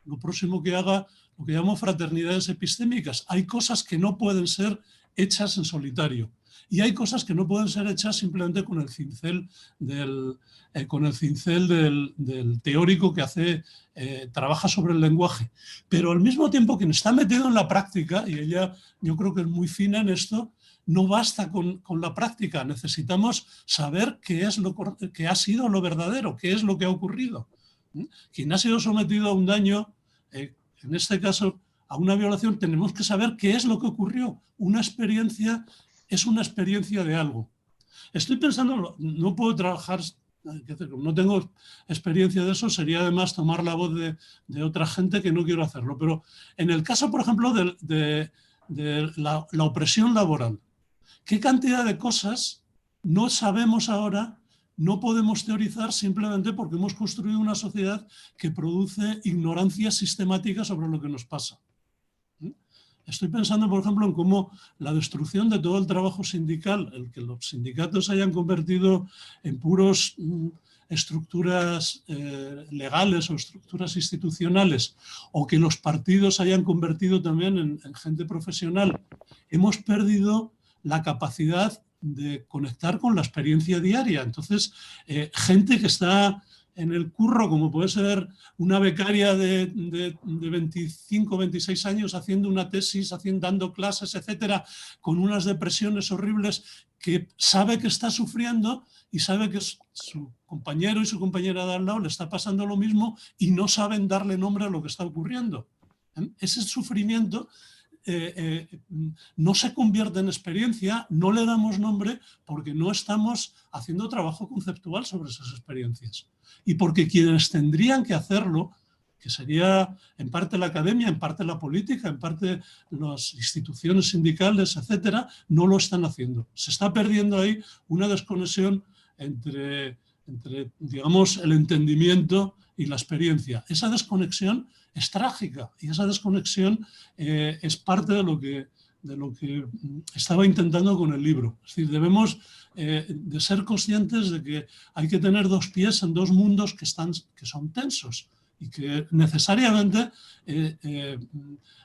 lo próximo que haga, lo que llamo fraternidades epistémicas. Hay cosas que no pueden ser hechas en solitario. Y hay cosas que no pueden ser hechas simplemente con el cincel del teórico que trabaja sobre el lenguaje. Pero al mismo tiempo, quien está metido en la práctica, y ella yo creo que es muy fina en esto, no basta con la práctica, necesitamos saber qué es qué ha sido lo verdadero, qué es lo que ha ocurrido. Quien ha sido sometido a un daño, en este caso a una violación, tenemos que saber qué es lo que ocurrió. Una experiencia es una experiencia de algo. Estoy pensando, no puedo trabajar, no tengo experiencia de eso, sería además tomar la voz de otra gente que no quiero hacerlo. Pero en el caso, por ejemplo, de la opresión laboral, ¿qué cantidad de cosas no sabemos ahora, no podemos teorizar simplemente porque hemos construido una sociedad que produce ignorancia sistemática sobre lo que nos pasa? Estoy pensando, por ejemplo, en cómo la destrucción de todo el trabajo sindical, el que los sindicatos se hayan convertido en puros estructuras legales o estructuras institucionales, o que los partidos se hayan convertido también en gente profesional. Hemos perdido la capacidad de conectar con la experiencia diaria. Entonces, gente que está en el curro, como puede ser una becaria de 25, 26 años haciendo una tesis, dando clases, etcétera, con unas depresiones horribles, que sabe que está sufriendo y sabe que su compañero y su compañera de al lado le está pasando lo mismo y no saben darle nombre a lo que está ocurriendo. Ese sufrimiento no se convierte en experiencia, no le damos nombre porque no estamos haciendo trabajo conceptual sobre esas experiencias. Y porque quienes tendrían que hacerlo, que sería en parte la academia, en parte la política, en parte las instituciones sindicales, etcétera, no lo están haciendo. Se está perdiendo ahí una desconexión entre digamos, el entendimiento y la experiencia. Esa desconexión es trágica y esa desconexión es parte de lo que estaba intentando con el libro. Es decir, debemos de ser conscientes de que hay que tener dos pies en dos mundos que son tensos y que necesariamente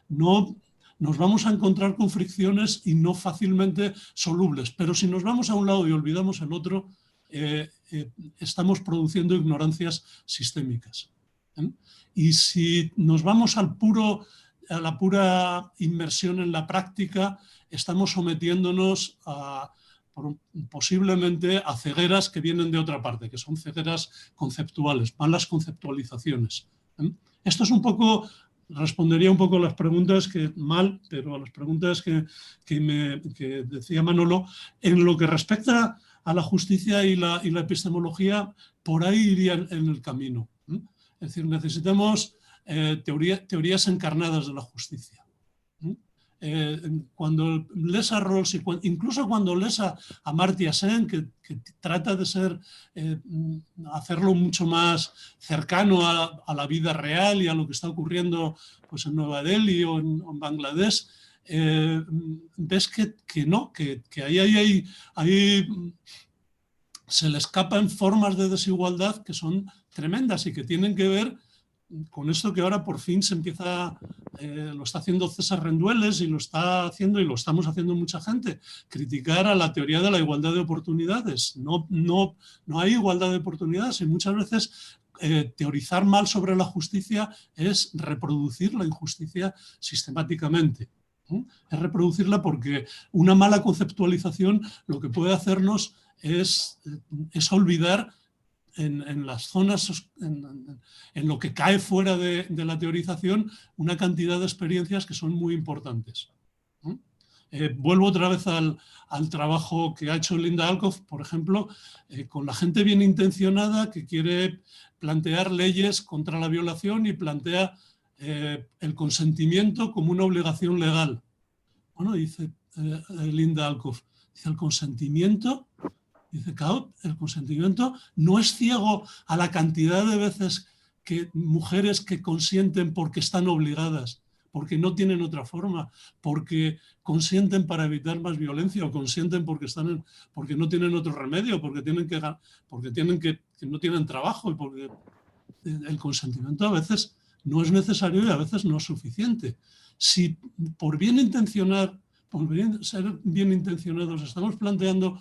no nos vamos a encontrar con fricciones y no fácilmente solubles. Pero si nos vamos a un lado y olvidamos el otro, estamos produciendo ignorancias sistémicas. Y si nos vamos a la pura inmersión en la práctica, estamos sometiéndonos posiblemente a cegueras que vienen de otra parte, que son cegueras conceptuales, malas conceptualizaciones. Esto es un poco, respondería un poco a las preguntas pero a las preguntas que decía Manolo. En lo que respecta a la justicia y la epistemología, por ahí irían en el camino. Es decir, necesitamos teorías encarnadas de la justicia. Cuando lees a Rawls, incluso cuando lees a Amartya Sen, que trata de hacerlo mucho más cercano a la vida real y a lo que está ocurriendo pues, en Nueva Delhi o en Bangladesh, ves que ahí se le escapan formas de desigualdad que son tremendas y que tienen que ver con esto que ahora por fin se empieza, lo está haciendo César Rendueles y lo estamos haciendo mucha gente, criticar a la teoría de la igualdad de oportunidades. No hay igualdad de oportunidades y muchas veces teorizar mal sobre la justicia es reproducir la injusticia sistemáticamente. Es reproducirla porque una mala conceptualización lo que puede hacernos es olvidar en las zonas, en lo que cae fuera de la teorización, una cantidad de experiencias que son muy importantes. Vuelvo otra vez al trabajo que ha hecho Linda Alcoff, por ejemplo, con la gente bien intencionada que quiere plantear leyes contra la violación y plantea el consentimiento como una obligación legal. Bueno, dice Linda Alcoff, dice el consentimiento... Dice, claro, el consentimiento no es ciego a la cantidad de veces que mujeres que consienten porque están obligadas, porque no tienen otra forma, porque consienten para evitar más violencia o consienten porque no tienen otro remedio, porque no tienen trabajo y porque el consentimiento a veces no es necesario y a veces no es suficiente. Si por bien por ser bien intencionados, estamos planteando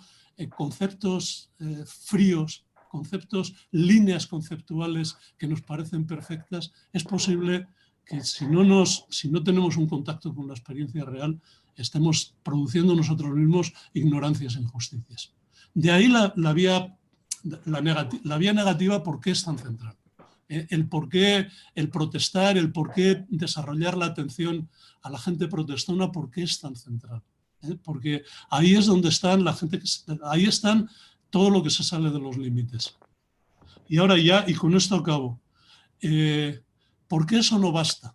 conceptos fríos, conceptos, líneas conceptuales que nos parecen perfectas, es posible que si no tenemos un contacto con la experiencia real, estemos produciendo nosotros mismos ignorancias e injusticias. De ahí la vía negativa, ¿por qué es tan central? El por qué el protestar, el por qué desarrollar la atención a la gente protestona, ¿por qué es tan central? Porque ahí es donde están la gente, ahí están todo lo que se sale de los límites. Y ahora ya, y con esto acabo, ¿por qué eso no basta?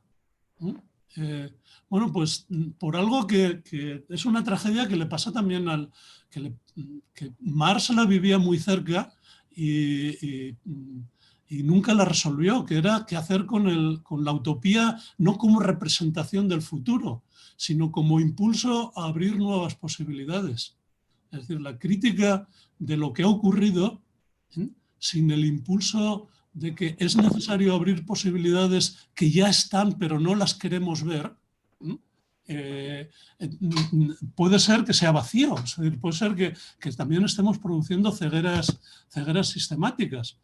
Bueno, pues por algo que es una tragedia que le pasa también que Marx la vivía muy cerca y nunca la resolvió, que era qué hacer con la utopía, no como representación del futuro, sino como impulso a abrir nuevas posibilidades. Es decir, la crítica de lo que ha ocurrido, sin el impulso de que es necesario abrir posibilidades que ya están pero no las queremos ver, puede ser que sea vacío, es decir, puede ser que también estemos produciendo cegueras sistemáticas.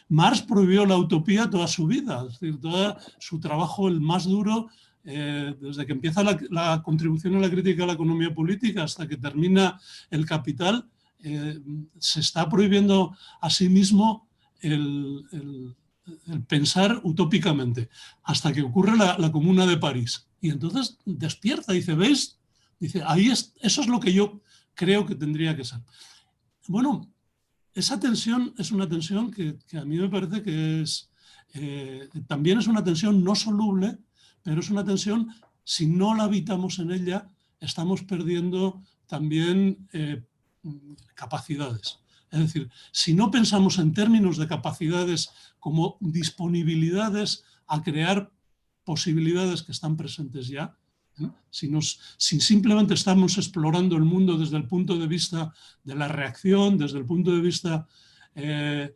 Marx prohibió la utopía toda su vida, es decir, todo su trabajo, el más duro, desde que empieza la contribución a la crítica a la economía política hasta que termina El Capital, se está prohibiendo a sí mismo el pensar utópicamente, hasta que ocurre la Comuna de París. Y entonces despierta, dice, ¿veis? Dice, eso es lo que yo creo que tendría que ser. Bueno, esa tensión es una tensión que a mí me parece que también es una tensión no soluble, pero es una tensión, si no la habitamos en ella, estamos perdiendo también capacidades. Es decir, si no pensamos en términos de capacidades como disponibilidades a crear posibilidades que están presentes ya, si simplemente estamos explorando el mundo desde el punto de vista de la reacción, desde el punto de vista del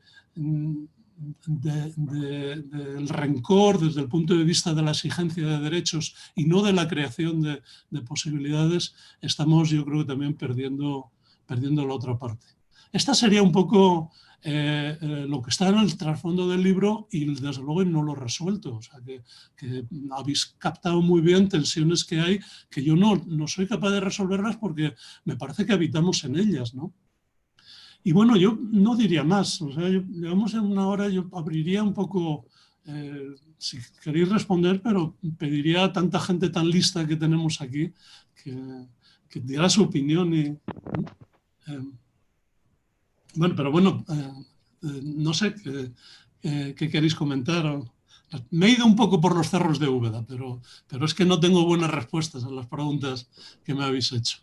rencor, desde el punto de vista de la exigencia de derechos y no de la creación de posibilidades, estamos, yo creo, también perdiendo la otra parte. Esta sería un poco lo que está en el trasfondo del libro y desde luego no lo he resuelto. O sea, que habéis captado muy bien tensiones que hay que yo no soy capaz de resolverlas porque me parece que habitamos en ellas, ¿no? Y bueno, yo no diría más. O sea, llevamos en una hora, yo abriría un poco, si queréis responder, pero pediría a tanta gente tan lista que tenemos aquí que diera su opinión y... bueno, pero bueno, no sé qué queréis comentar. Me he ido un poco por los cerros de Úbeda, pero es que no tengo buenas respuestas a las preguntas que me habéis hecho.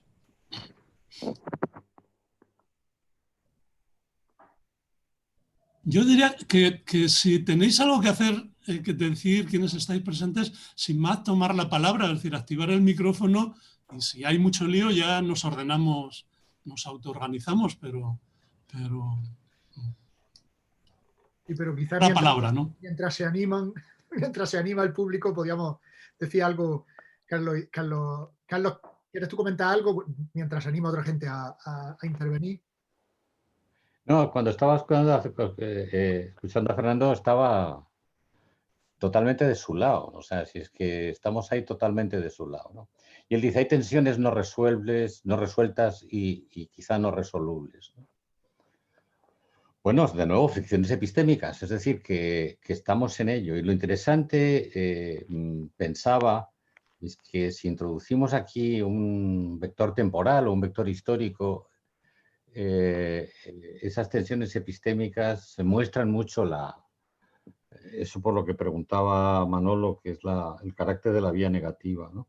Yo diría que si tenéis algo que hacer, que decir quienes estáis presentes, sin más tomar la palabra, es decir, activar el micrófono, y si hay mucho lío ya nos ordenamos, nos autoorganizamos, pero quizá la palabra, ¿no? mientras se anima el público, podríamos decir algo. Carlos, ¿quieres tú comentar algo mientras anima a otra gente a intervenir? No, cuando estaba escuchando a Fernando estaba totalmente de su lado. O sea, si es que estamos ahí totalmente de su lado, ¿no? Y él dice, hay tensiones no resueltas y quizá no resolubles, ¿no? Bueno, de nuevo, fricciones epistémicas, es decir, que estamos en ello. Y lo interesante, pensaba, es que si introducimos aquí un vector temporal o un vector histórico, esas tensiones epistémicas se muestran mucho eso por lo que preguntaba Manolo, que es el carácter de la vía negativa, ¿no?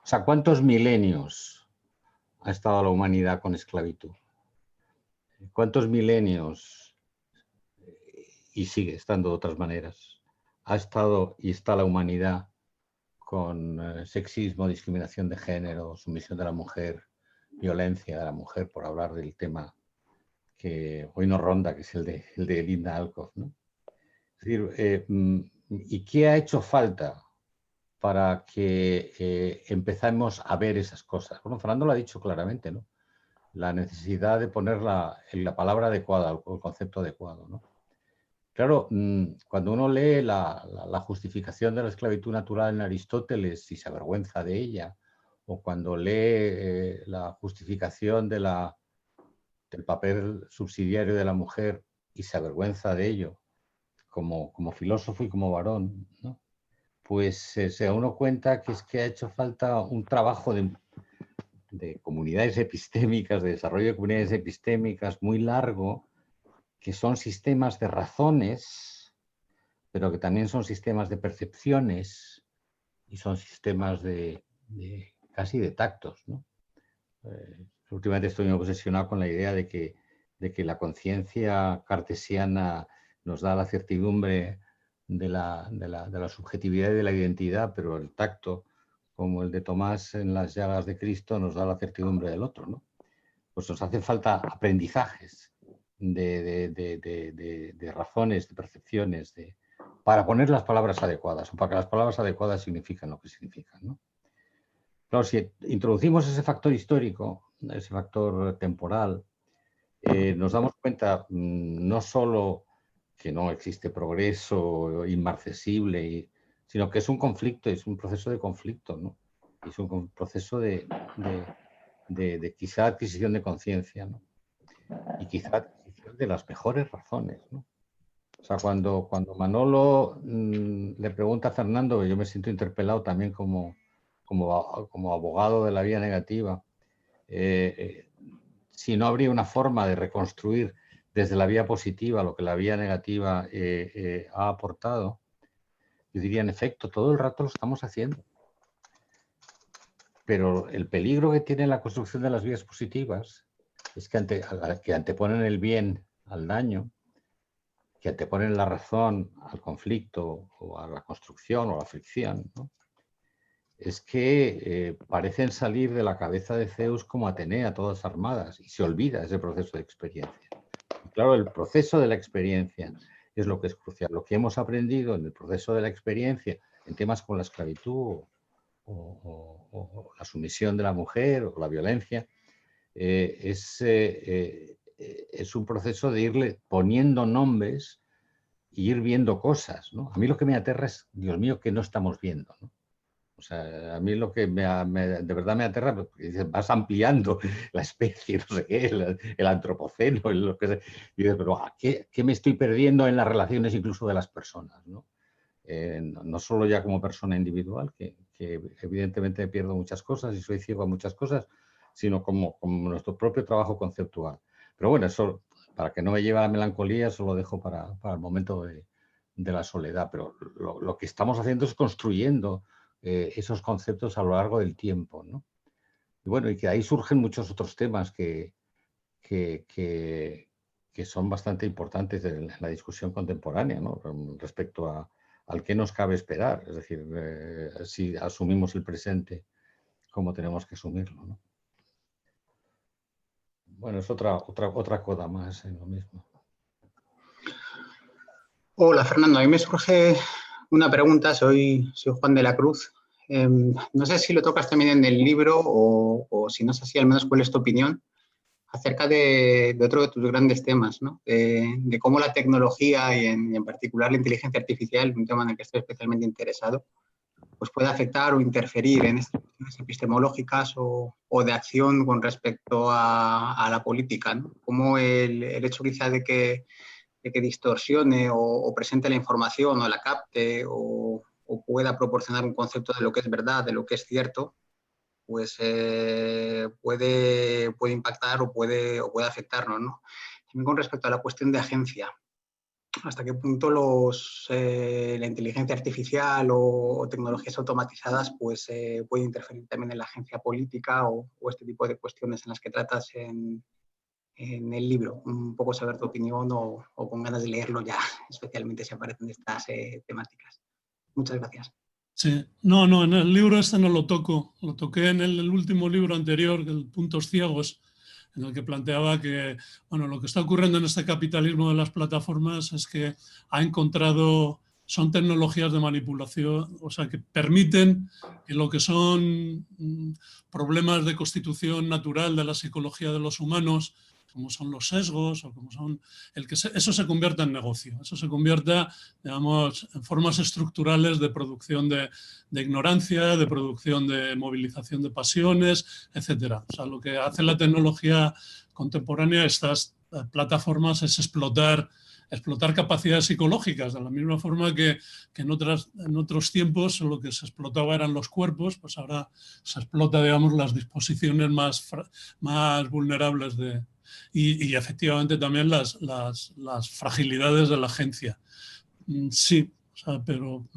O sea, ¿cuántos milenios ha estado la humanidad con esclavitud? ¿Cuántos milenios, y sigue estando de otras maneras, ha estado y está la humanidad con sexismo, discriminación de género, sumisión de la mujer, violencia de la mujer, por hablar del tema que hoy nos ronda, que es el de Linda Alcoff, ¿no? Es decir, ¿y qué ha hecho falta para que empezamos a ver esas cosas. Bueno, Fernando lo ha dicho claramente, ¿no? La necesidad de poner la palabra adecuada, el concepto adecuado, ¿no? Claro, cuando uno lee la justificación de la esclavitud natural en Aristóteles y se avergüenza de ella, o cuando lee la justificación del papel subsidiario de la mujer y se avergüenza de ello, como filósofo y como varón, ¿no? Pues se da uno cuenta que es que ha hecho falta un trabajo de comunidades epistémicas, de desarrollo de comunidades epistémicas muy largo, que son sistemas de razones, pero que también son sistemas de percepciones y son sistemas casi de tactos, ¿no? Últimamente estoy muy obsesionado con la idea de que la conciencia cartesiana nos da la certidumbre de la subjetividad y de la identidad, pero el tacto, como el de Tomás en las llagas de Cristo, nos da la certidumbre del otro, ¿no? Pues nos hace falta aprendizajes de razones, de percepciones, para poner las palabras adecuadas, o para que las palabras adecuadas significan lo que significan, ¿no? Claro, si introducimos ese factor histórico, ese factor temporal, nos damos cuenta no solo que no existe progreso inmarcesible, sino que es un conflicto, es un proceso de conflicto, ¿no? Es un proceso de quizá adquisición de conciencia, ¿no? Y quizá adquisición de las mejores razones, ¿no? O sea, cuando Manolo le pregunta a Fernando, yo me siento interpelado también como abogado de la vía negativa, si no habría una forma de reconstruir desde la vía positiva lo que la vía negativa ha aportado, yo diría, en efecto, todo el rato lo estamos haciendo. Pero el peligro que tiene la construcción de las vías positivas es que anteponen el bien al daño, que anteponen la razón al conflicto o a la construcción o a la fricción, ¿no? Es que parecen salir de la cabeza de Zeus como Atenea, todas armadas, y se olvida ese proceso de experiencia. Y claro, el proceso de la experiencia es lo que es crucial. Lo que hemos aprendido en el proceso de la experiencia, en temas como la esclavitud o la sumisión de la mujer o la violencia, es un proceso de irle poniendo nombres y ir viendo cosas, ¿no? A mí lo que me aterra es, Dios mío, que no estamos viendo, ¿no? O sea, a mí lo que de verdad me aterra, porque dices, vas ampliando la especie, no sé qué, el antropoceno, lo que sea. Y dices, pero ¿qué me estoy perdiendo en las relaciones incluso de las personas, ¿no? No solo ya como persona individual, que evidentemente pierdo muchas cosas y soy ciego a muchas cosas, sino como nuestro propio trabajo conceptual. Pero bueno, eso, para que no me lleve a la melancolía, eso lo dejo para el momento de la soledad. Pero lo que estamos haciendo es construyendo esos conceptos a lo largo del tiempo, ¿no? Y bueno, y que ahí surgen muchos otros temas que son bastante importantes en la discusión contemporánea, ¿no? Respecto al que nos cabe esperar, es decir, si asumimos el presente, cómo tenemos que asumirlo, ¿no? Bueno, es otra coda más en lo mismo. Hola, Fernando. A mí me surge una pregunta. Soy Juan de la Cruz. No sé si lo tocas también en el libro o si no es así, al menos cuál es tu opinión acerca de otro de tus grandes temas, ¿no? De cómo la tecnología y en particular la inteligencia artificial, un tema en el que estoy especialmente interesado, pues puede afectar o interferir en estas cuestiones epistemológicas o de acción con respecto a la política, ¿no? Como el hecho quizá de que distorsione o presente la información o la capte o pueda proporcionar un concepto de lo que es verdad, de lo que es cierto, pues puede impactar o puede afectarnos, ¿no? También con respecto a la cuestión de agencia, hasta qué punto la inteligencia artificial o tecnologías automatizadas pues pueden interferir también en la agencia política o este tipo de cuestiones en las que tratas en el libro. Un poco saber tu opinión o con ganas de leerlo ya, especialmente si aparecen estas temáticas. Muchas gracias. Sí, no, en el libro este no lo toco. Lo toqué en el último libro anterior, el Puntos Ciegos, en el que planteaba que, bueno, lo que está ocurriendo en este capitalismo de las plataformas es que ha encontrado son tecnologías de manipulación, o sea, que permiten que lo que son problemas de constitución natural de la psicología de los humanos, como son los sesgos, o como son eso se convierta en negocio, eso se convierta, digamos, en formas estructurales de producción de ignorancia, de producción de movilización de pasiones, etcétera. O sea, lo que hace la tecnología contemporánea, estas plataformas, es explotar capacidades psicológicas, de la misma forma que en otros tiempos lo que se explotaba eran los cuerpos, pues ahora se explota, digamos, las disposiciones más vulnerables y efectivamente también las fragilidades de la agencia. Sí, o sea, pero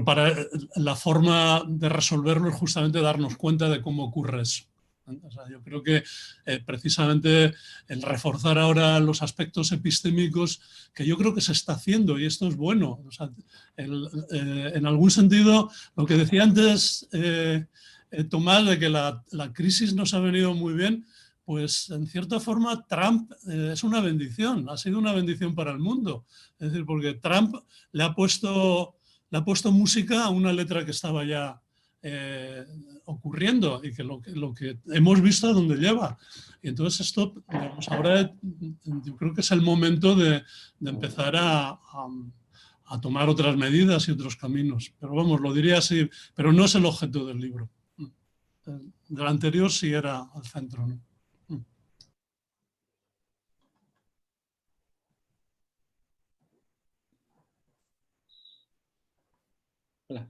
para la forma de resolverlo es justamente darnos cuenta de cómo ocurre eso. O sea, yo creo que precisamente el reforzar ahora los aspectos epistémicos, que yo creo que se está haciendo, y esto es bueno. O sea, en algún sentido, lo que decía antes Tomás, de que la crisis nos ha venido muy bien, pues en cierta forma Trump es una bendición, ha sido una bendición para el mundo. Es decir, porque Trump le ha puesto música a una letra que estaba ya ocurriendo, y que lo que hemos visto a dónde lleva. Y entonces esto, digamos, ahora yo creo que es el momento de empezar a tomar otras medidas y otros caminos. Pero vamos, lo diría así, pero no es el objeto del libro. Del anterior sí era al centro, ¿no? Hola.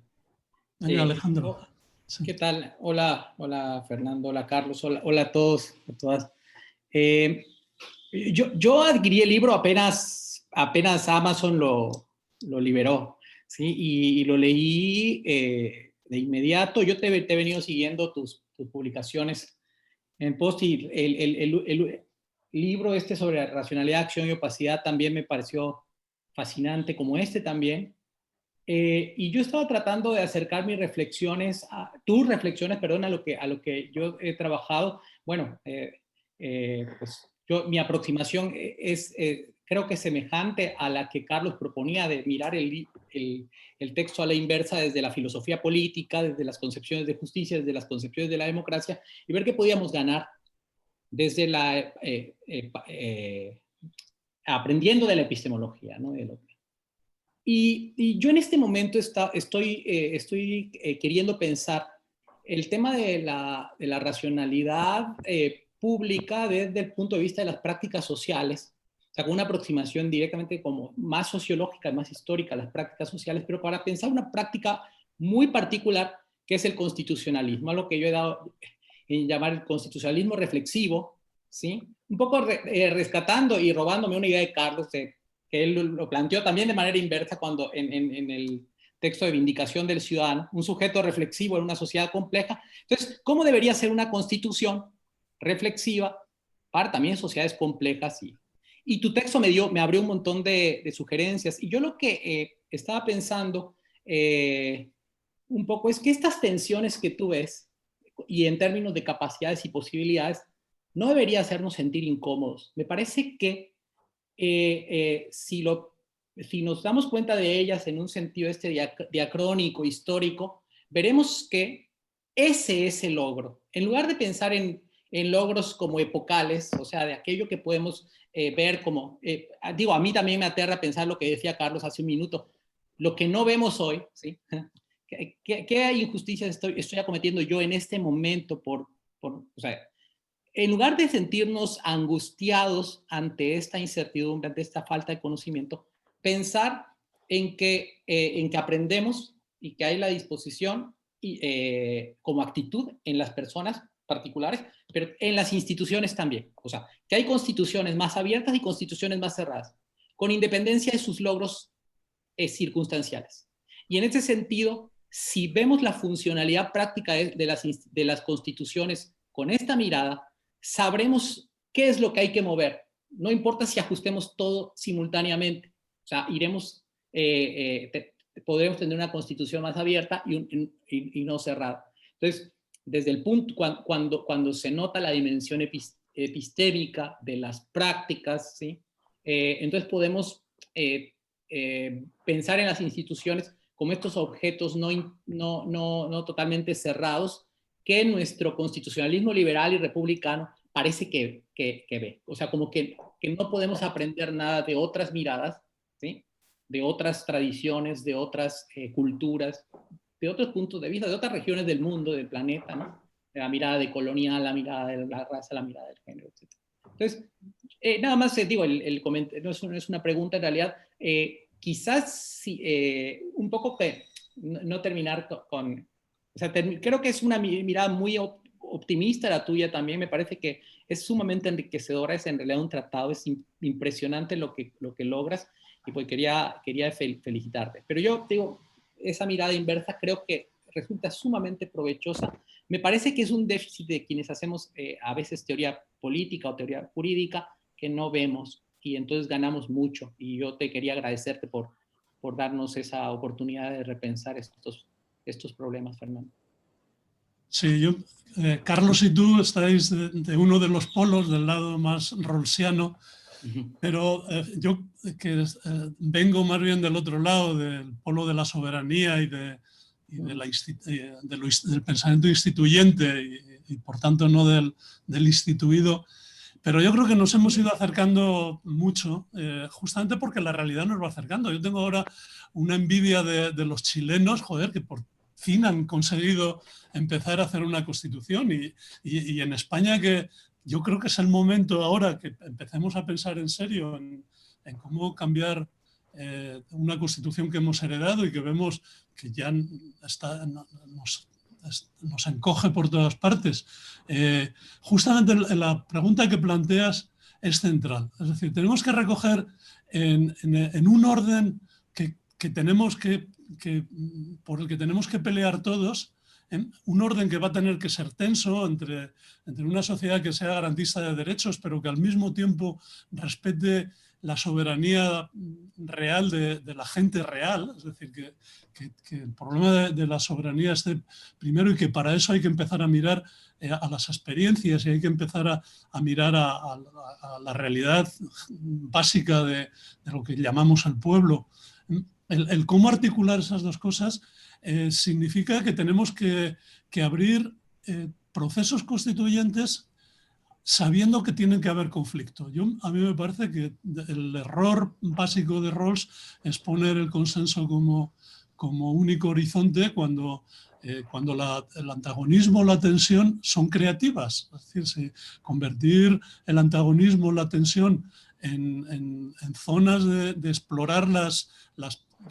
Alejandro. Sí. ¿Qué tal? Hola, hola Fernando, hola Carlos, hola a todos, a todas. Yo adquirí el libro apenas Amazon lo liberó, ¿sí? Y lo leí de inmediato. Yo te he venido siguiendo tus publicaciones en post, y el libro sobre racionalidad, acción y opacidad también me pareció fascinante, como este también. Y yo estaba tratando de acercar tus reflexiones, perdón, a lo que yo he trabajado. Bueno, pues mi aproximación creo que es semejante a la que Carlos proponía, de mirar el texto a la inversa desde la filosofía política, desde las concepciones de justicia, desde las concepciones de la democracia, y ver qué podíamos ganar desde aprendiendo de la epistemología, ¿no? Y yo en este momento estoy queriendo pensar el tema de la racionalidad pública desde el punto de vista de las prácticas sociales, o sea, con una aproximación directamente como más sociológica, más histórica a las prácticas sociales, pero para pensar una práctica muy particular que es el constitucionalismo, a lo que yo he dado en llamar el constitucionalismo reflexivo, ¿sí? Un poco rescatando y robándome una idea de Carlos, que él lo planteó también de manera inversa cuando en el texto de Vindicación del Ciudadano, un sujeto reflexivo en una sociedad compleja. Entonces, ¿cómo debería ser una constitución reflexiva para también sociedades complejas? Y tu texto me abrió un montón de sugerencias. Y yo lo que estaba pensando un poco es que estas tensiones que tú ves, y en términos de capacidades y posibilidades, no debería hacernos sentir incómodos. Me parece que si nos damos cuenta de ellas en un sentido diacrónico, histórico, veremos que ese es el logro. En lugar de pensar en logros como epocales, o sea, de aquello que podemos ver como, a mí también me aterra pensar lo que decía Carlos hace un minuto, lo que no vemos hoy, ¿sí? ¿Qué injusticias estoy acometiendo yo en este momento o sea, en lugar de sentirnos angustiados ante esta incertidumbre, ante esta falta de conocimiento, pensar en que aprendemos y que hay la disposición como actitud en las personas particulares, pero en las instituciones también. O sea, que hay constituciones más abiertas y constituciones más cerradas, con independencia de sus logros circunstanciales. Y en ese sentido, si vemos la funcionalidad práctica de las constituciones con esta mirada, sabremos qué es lo que hay que mover. No importa si ajustemos todo simultáneamente. O sea, podremos tener una constitución más abierta y no cerrada. Entonces, desde el punto, cuando se nota la dimensión epistémica de las prácticas, ¿sí? Entonces podemos pensar en las instituciones como estos objetos no totalmente cerrados que nuestro constitucionalismo liberal y republicano parece que ve. O sea, como que no podemos aprender nada de otras miradas, ¿sí? De otras tradiciones, de otras culturas, de otros puntos de vista, de otras regiones del mundo, del planeta, ¿no? La mirada decolonial, la mirada de la raza, la mirada del género, etc. Entonces, nada más digo, el comentario no es una pregunta en realidad. Quizás un poco que no terminar con o sea, creo que es una mirada muy optimista la tuya también. Me parece que es sumamente enriquecedora. Es en realidad un tratado, es impresionante lo que logras y pues quería felicitarte. Pero yo digo, esa mirada inversa creo que resulta sumamente provechosa. Me parece que es un déficit de quienes hacemos a veces teoría política o teoría jurídica que no vemos y entonces ganamos mucho. Y yo te quería agradecerte por darnos esa oportunidad de repensar estos problemas, Fernando. Sí, Carlos y tú estáis de uno de los polos, del lado más rawlsiano, pero yo que vengo más bien del otro lado, del polo de la soberanía y del pensamiento instituyente y por tanto no del instituido. Pero yo creo que nos hemos ido acercando mucho, justamente porque la realidad nos va acercando. Yo tengo ahora una envidia de los chilenos, joder, que por fin han conseguido empezar a hacer una constitución y en España, que yo creo que es el momento ahora que empecemos a pensar en serio en cómo cambiar una constitución que hemos heredado y que vemos que ya nos encoge por todas partes. Justamente la pregunta que planteas es central. Es decir, tenemos que recoger en un orden que tenemos por el que tenemos que pelear todos, un orden que va a tener que ser tenso entre una sociedad que sea garantista de derechos, pero que al mismo tiempo respete la soberanía real de la gente real. Es decir, que el problema de la soberanía esté primero y que para eso hay que empezar a mirar a las experiencias y hay que empezar a mirar a la realidad básica de lo que llamamos el pueblo. El cómo articular esas dos cosas significa que tenemos que abrir procesos constituyentes sabiendo que tiene que haber conflicto. A mí me parece que el error básico de Rawls es poner el consenso como único horizonte cuando el antagonismo, la tensión son creativas. Es decir, convertir el antagonismo, la tensión en zonas de explorar las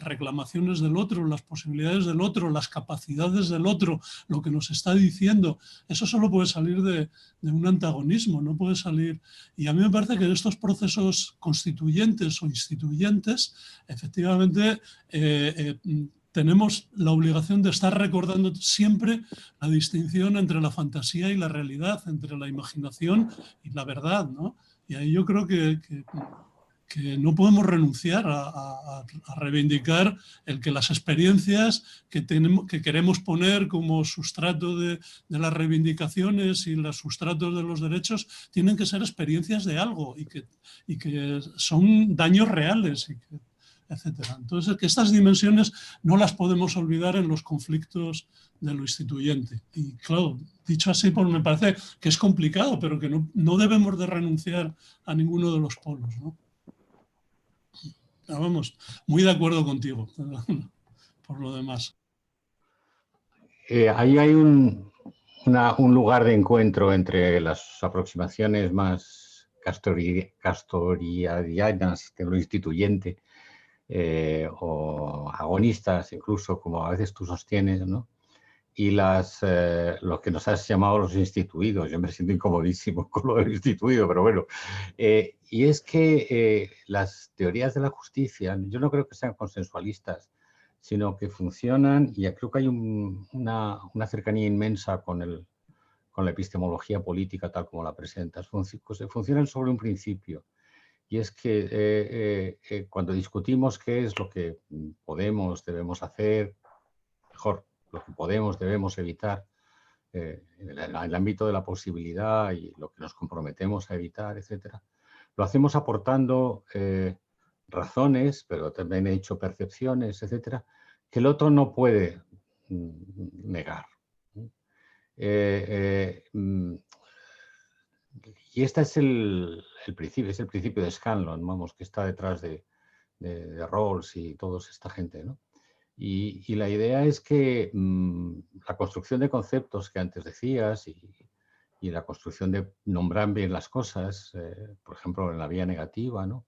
reclamaciones del otro, las posibilidades del otro, las capacidades del otro, lo que nos está diciendo, eso solo puede salir de un antagonismo, no puede salir. Y a mí me parece que en estos procesos constituyentes o instituyentes, efectivamente, tenemos la obligación de estar recordando siempre la distinción entre la fantasía y la realidad, entre la imaginación y la verdad, ¿no? Y ahí yo creo que no podemos renunciar a reivindicar el que las experiencias que queremos poner como sustrato de las reivindicaciones y los sustratos de los derechos tienen que ser experiencias de algo y que son daños reales, etcétera. Entonces, que estas dimensiones no las podemos olvidar en los conflictos de lo instituyente. Y claro, dicho así, pues me parece que es complicado, pero que no debemos de renunciar a ninguno de los polos, ¿no? Vamos, muy de acuerdo contigo, por lo demás. Ahí hay un lugar de encuentro entre las aproximaciones más castoriadianas de lo instituyente o agonistas, incluso, como a veces tú sostienes, ¿no? Y lo que nos has llamado los instituidos. Yo me siento incomodísimo con lo del instituido, pero bueno. Y es que las teorías de la justicia, yo no creo que sean consensualistas, sino que funcionan, y creo que hay una cercanía inmensa con la epistemología política tal como la presentas. Funcionan sobre un principio, y es que cuando discutimos qué es lo que debemos hacer, mejor, lo que debemos evitar en el ámbito de la posibilidad y lo que nos comprometemos a evitar, etcétera, lo hacemos aportando razones, pero también he dicho percepciones, etcétera, que el otro no puede negar. Y este es el principio de Scanlon, vamos, que está detrás de Rawls y toda esta gente, ¿no? Y la idea es que la construcción de conceptos que antes decías y la construcción de nombrar bien las cosas, por ejemplo, en la vía negativa, ¿no?,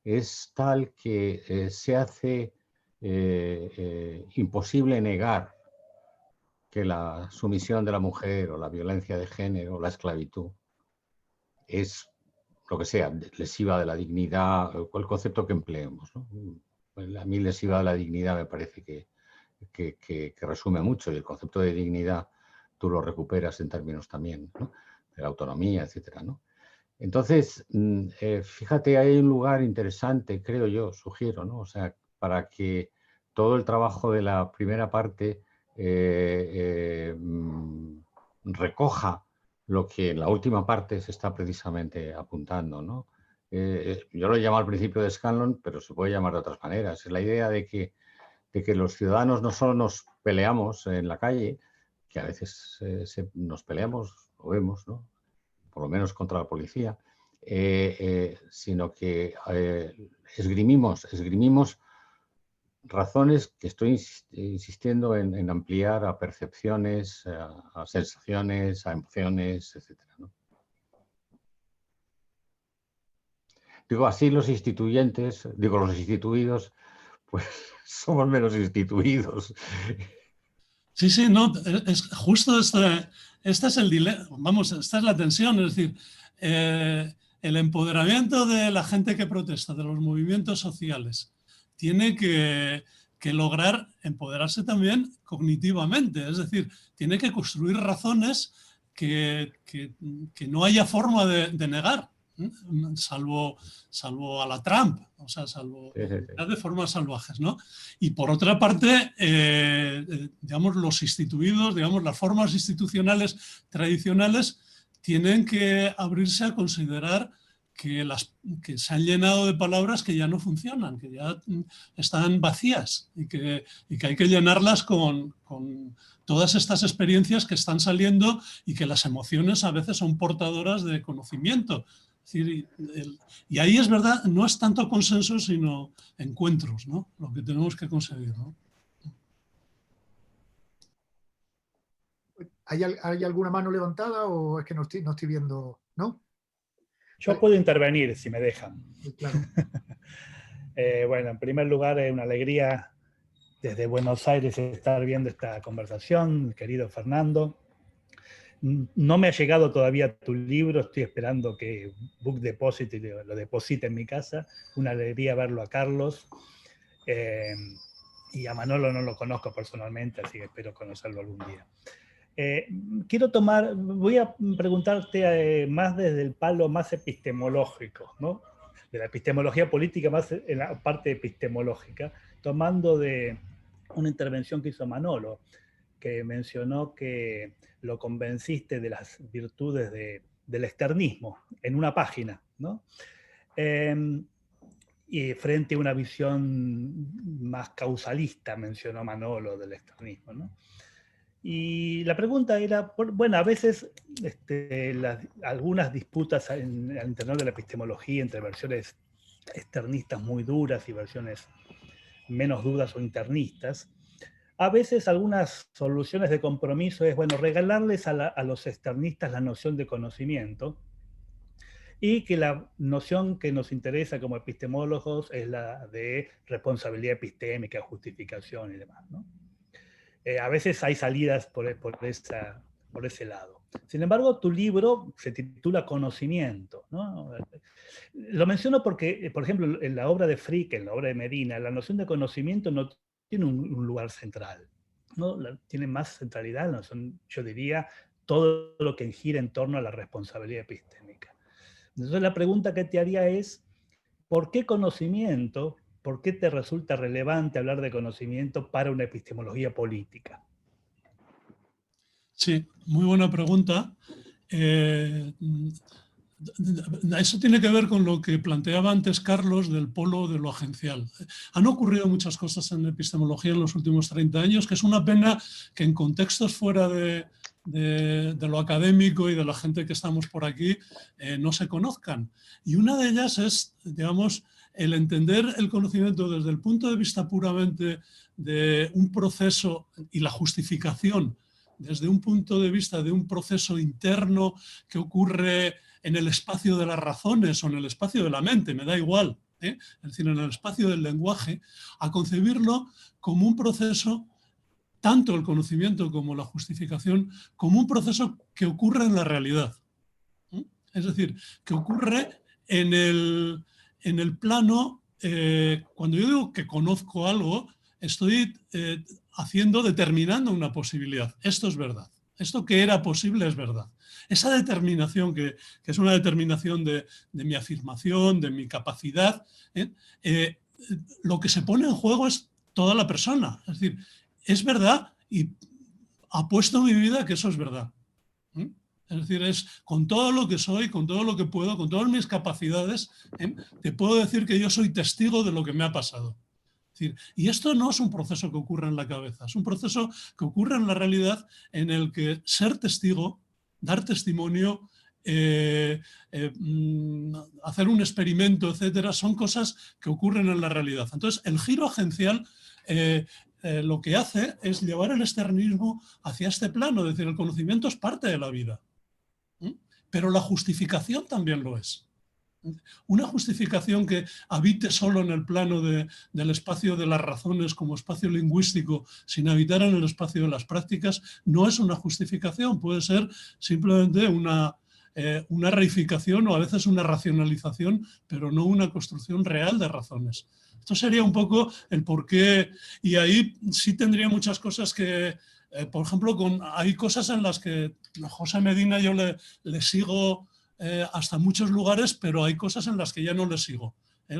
es tal que se hace imposible negar que la sumisión de la mujer o la violencia de género o la esclavitud es lo que sea, lesiva de la dignidad, o el concepto que empleemos, ¿no? A mí lesiva de la dignidad me parece que resume mucho, y el concepto de dignidad tú lo recuperas en términos también, ¿no?, de la autonomía, etcétera, ¿no? Entonces, fíjate, hay un lugar interesante, creo yo, sugiero, ¿no?, o sea, para que todo el trabajo de la primera parte recoja lo que en la última parte se está precisamente apuntando, ¿no? Yo lo llamo al principio de Scanlon, pero se puede llamar de otras maneras. Es la idea de que los ciudadanos no solo nos peleamos en la calle, que a veces nos peleamos, lo vemos, ¿no?, por lo menos contra la policía, sino que esgrimimos razones que estoy insistiendo en ampliar a percepciones, a sensaciones, a emociones, etcétera, ¿no? Digo, así los instituidos, pues somos menos instituidos. Sí, sí, no, es justo este es el dilema, vamos, esta es la tensión, es decir, el empoderamiento de la gente que protesta, de los movimientos sociales, tiene que lograr empoderarse también cognitivamente, es decir, tiene que construir razones que no haya forma de negar, salvo a la Trump, o sea, salvo de formas salvajes, ¿no? Y por otra parte, digamos, los instituidos, digamos, las formas institucionales tradicionales tienen que abrirse a considerar que se han llenado de palabras que ya no funcionan, que ya están vacías y que hay que llenarlas con todas estas experiencias que están saliendo y que las emociones a veces son portadoras de conocimiento. Es decir, y ahí es verdad, no es tanto consenso, sino encuentros, ¿no?, lo que tenemos que conseguir, ¿no? ¿Hay alguna mano levantada o es que no estoy viendo? ¿No? Yo puedo intervenir si me dejan. Claro. Bueno, en primer lugar, es una alegría desde Buenos Aires estar viendo esta conversación, querido Fernando. No me ha llegado todavía tu libro, estoy esperando que Book Deposit lo deposite en mi casa. Una alegría verlo a Carlos. Y a Manolo no lo conozco personalmente, así que espero conocerlo algún día. Voy a preguntarte más desde el palo más epistemológico, ¿no?, de la epistemología política, más en la parte epistemológica, tomando de una intervención que hizo Manolo, que mencionó que lo convenciste de las virtudes del externismo en una página, ¿no? Y frente a una visión más causalista, mencionó Manolo, del externismo, ¿no? Y la pregunta era, bueno, a veces algunas disputas al interior de la epistemología entre versiones externistas muy duras y versiones menos duras o internistas, a veces algunas soluciones de compromiso es, bueno, regalarles a los externistas la noción de conocimiento y que la noción que nos interesa como epistemólogos es la de responsabilidad epistémica, justificación y demás, ¿no? A veces hay salidas por ese lado. Sin embargo, tu libro se titula Conocimiento, ¿no? Lo menciono porque, por ejemplo, en la obra de Frick, en la obra de Medina, la noción de conocimiento no tiene un lugar central, ¿no? Tiene más centralidad la noción, yo diría, todo lo que gira en torno a la responsabilidad epistémica. Entonces la pregunta que te haría es, ¿por qué conocimiento? ¿Por qué te resulta relevante hablar de conocimiento para una epistemología política? Sí, muy buena pregunta. Eso tiene que ver con lo que planteaba antes Carlos del polo de lo agencial. Han ocurrido muchas cosas en epistemología en los últimos 30 años, que es una pena que en contextos fuera de lo académico y de la gente que estamos por aquí no se conozcan. Y una de ellas es, digamos, el entender el conocimiento desde el punto de vista puramente de un proceso y la justificación desde un punto de vista de un proceso interno que ocurre en el espacio de las razones o en el espacio de la mente, me da igual, es decir, en el espacio del lenguaje, a concebirlo como un proceso, tanto el conocimiento como la justificación, como un proceso que ocurre en la realidad. Es decir, que ocurre en el plano, cuando yo digo que conozco algo, estoy determinando una posibilidad. Esto es verdad. Esto que era posible es verdad. Esa determinación, que es una determinación de mi afirmación, de mi capacidad, lo que se pone en juego es toda la persona. Es decir, es verdad y apuesto mi vida a que eso es verdad. Es decir, es con todo lo que soy, con todo lo que puedo, con todas mis capacidades, te puedo decir que yo soy testigo de lo que me ha pasado. Es decir, y esto no es un proceso que ocurre en la cabeza, es un proceso que ocurre en la realidad en el que ser testigo, dar testimonio, hacer un experimento, etcétera, son cosas que ocurren en la realidad. Entonces, el giro agencial lo que hace es llevar el externismo hacia este plano, es decir, el conocimiento es parte de la vida, pero la justificación también lo es. Una justificación que habite solo en el plano del espacio de las razones como espacio lingüístico sin habitar en el espacio de las prácticas no es una justificación, puede ser simplemente una reificación o a veces una racionalización, pero no una construcción real de razones. Esto sería un poco el porqué, y ahí sí tendría muchas cosas que, por ejemplo, hay cosas en las que a José Medina yo le sigo hasta muchos lugares, pero hay cosas en las que ya no le sigo.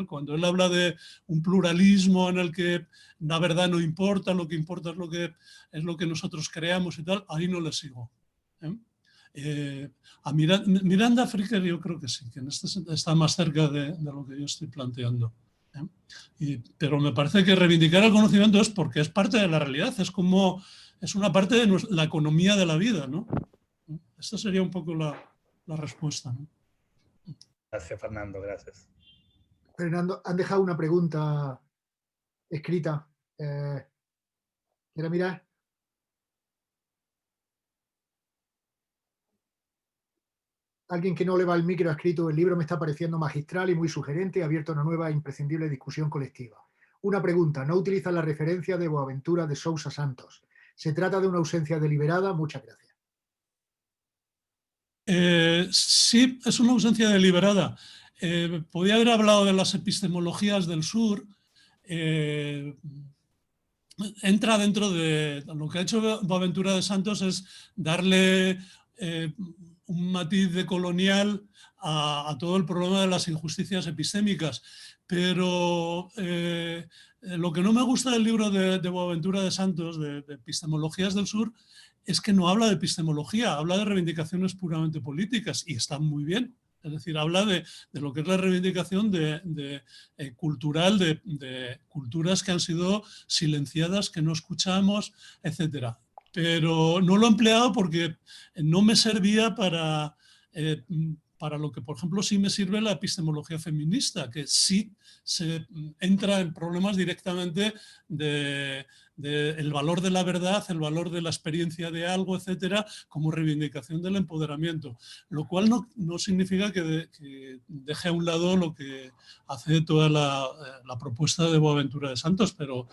Cuando él habla de un pluralismo en el que la verdad no importa, lo que importa es lo que nosotros creamos y tal, ahí no le sigo. A Miranda Fricker yo creo que sí, que en este está más cerca de lo que yo estoy planteando. Pero me parece que reivindicar el conocimiento es porque es parte de la realidad, es una parte de la economía de la vida, ¿no? Esta sería un poco la respuesta, ¿no? Gracias, Fernando, gracias. Fernando, han dejado una pregunta escrita. ¿Quieres mirar? Alguien que no le va el micro ha escrito: el libro me está pareciendo magistral y muy sugerente y abierto a una nueva e imprescindible discusión colectiva. Una pregunta: no utiliza la referencia de Boaventura de Sousa Santos. ¿Se trata de una ausencia deliberada? Muchas gracias. Sí, es una ausencia deliberada. Podía haber hablado de las epistemologías del sur. Entra dentro de lo que ha hecho Boaventura de Santos, es darle un matiz de colonial a todo el problema de las injusticias epistémicas. Pero lo que no me gusta del libro de Boaventura de Santos, de Epistemologías del Sur, es que no habla de epistemología, habla de reivindicaciones puramente políticas, y están muy bien. Es decir, habla de lo que es la reivindicación cultural de culturas que han sido silenciadas, que no escuchamos, etc. Pero no lo he empleado porque no me servía para lo que, por ejemplo, sí me sirve la epistemología feminista, que sí se entra en problemas directamente del valor de la verdad, el valor de la experiencia de algo, etcétera, como reivindicación del empoderamiento. Lo cual no significa que deje a un lado lo que hace toda la propuesta de Boaventura de Santos, pero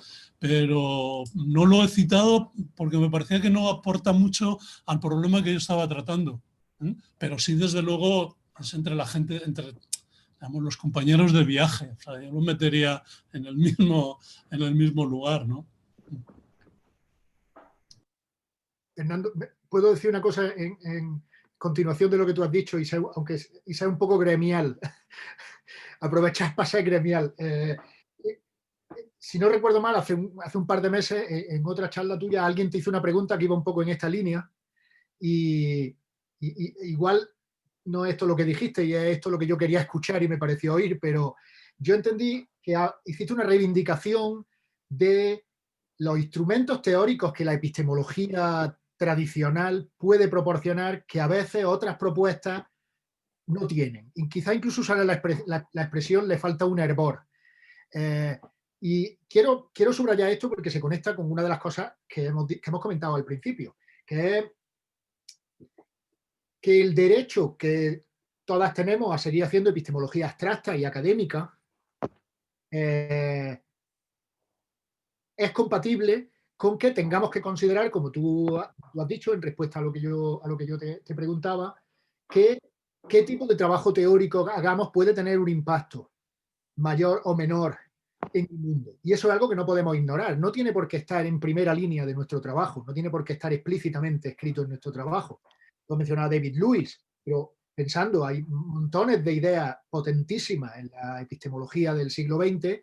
no lo he citado porque me parecía que no aporta mucho al problema que yo estaba tratando. Pero sí, desde luego, es entre la gente, digamos, los compañeros de viaje. O sea, yo lo metería en el mismo lugar, ¿no? Fernando, ¿puedo decir una cosa en continuación de lo que tú has dicho, aunque sea un poco gremial? Aprovechar para ser gremial. Si no recuerdo mal, hace un par de meses, en otra charla tuya, alguien te hizo una pregunta que iba un poco en esta línea, y igual no es esto lo que dijiste y es esto lo que yo quería escuchar y me pareció oír, pero yo entendí que hiciste una reivindicación de los instrumentos teóricos que la epistemología tradicional puede proporcionar, que a veces otras propuestas no tienen. Y quizá incluso usar la expresión le falta un hervor. Y quiero subrayar esto porque se conecta con una de las cosas que hemos comentado al principio, que es que el derecho que todas tenemos a seguir haciendo epistemología abstracta y académica es compatible con que tengamos que considerar, como tú has dicho en respuesta a lo que yo te preguntaba, que qué tipo de trabajo teórico hagamos puede tener un impacto mayor o menor en el mundo. Y eso es algo que no podemos ignorar. No tiene por qué estar en primera línea de nuestro trabajo, no tiene por qué estar explícitamente escrito en nuestro trabajo. Lo mencionaba David Lewis, pero pensando, hay montones de ideas potentísimas en la epistemología del siglo XX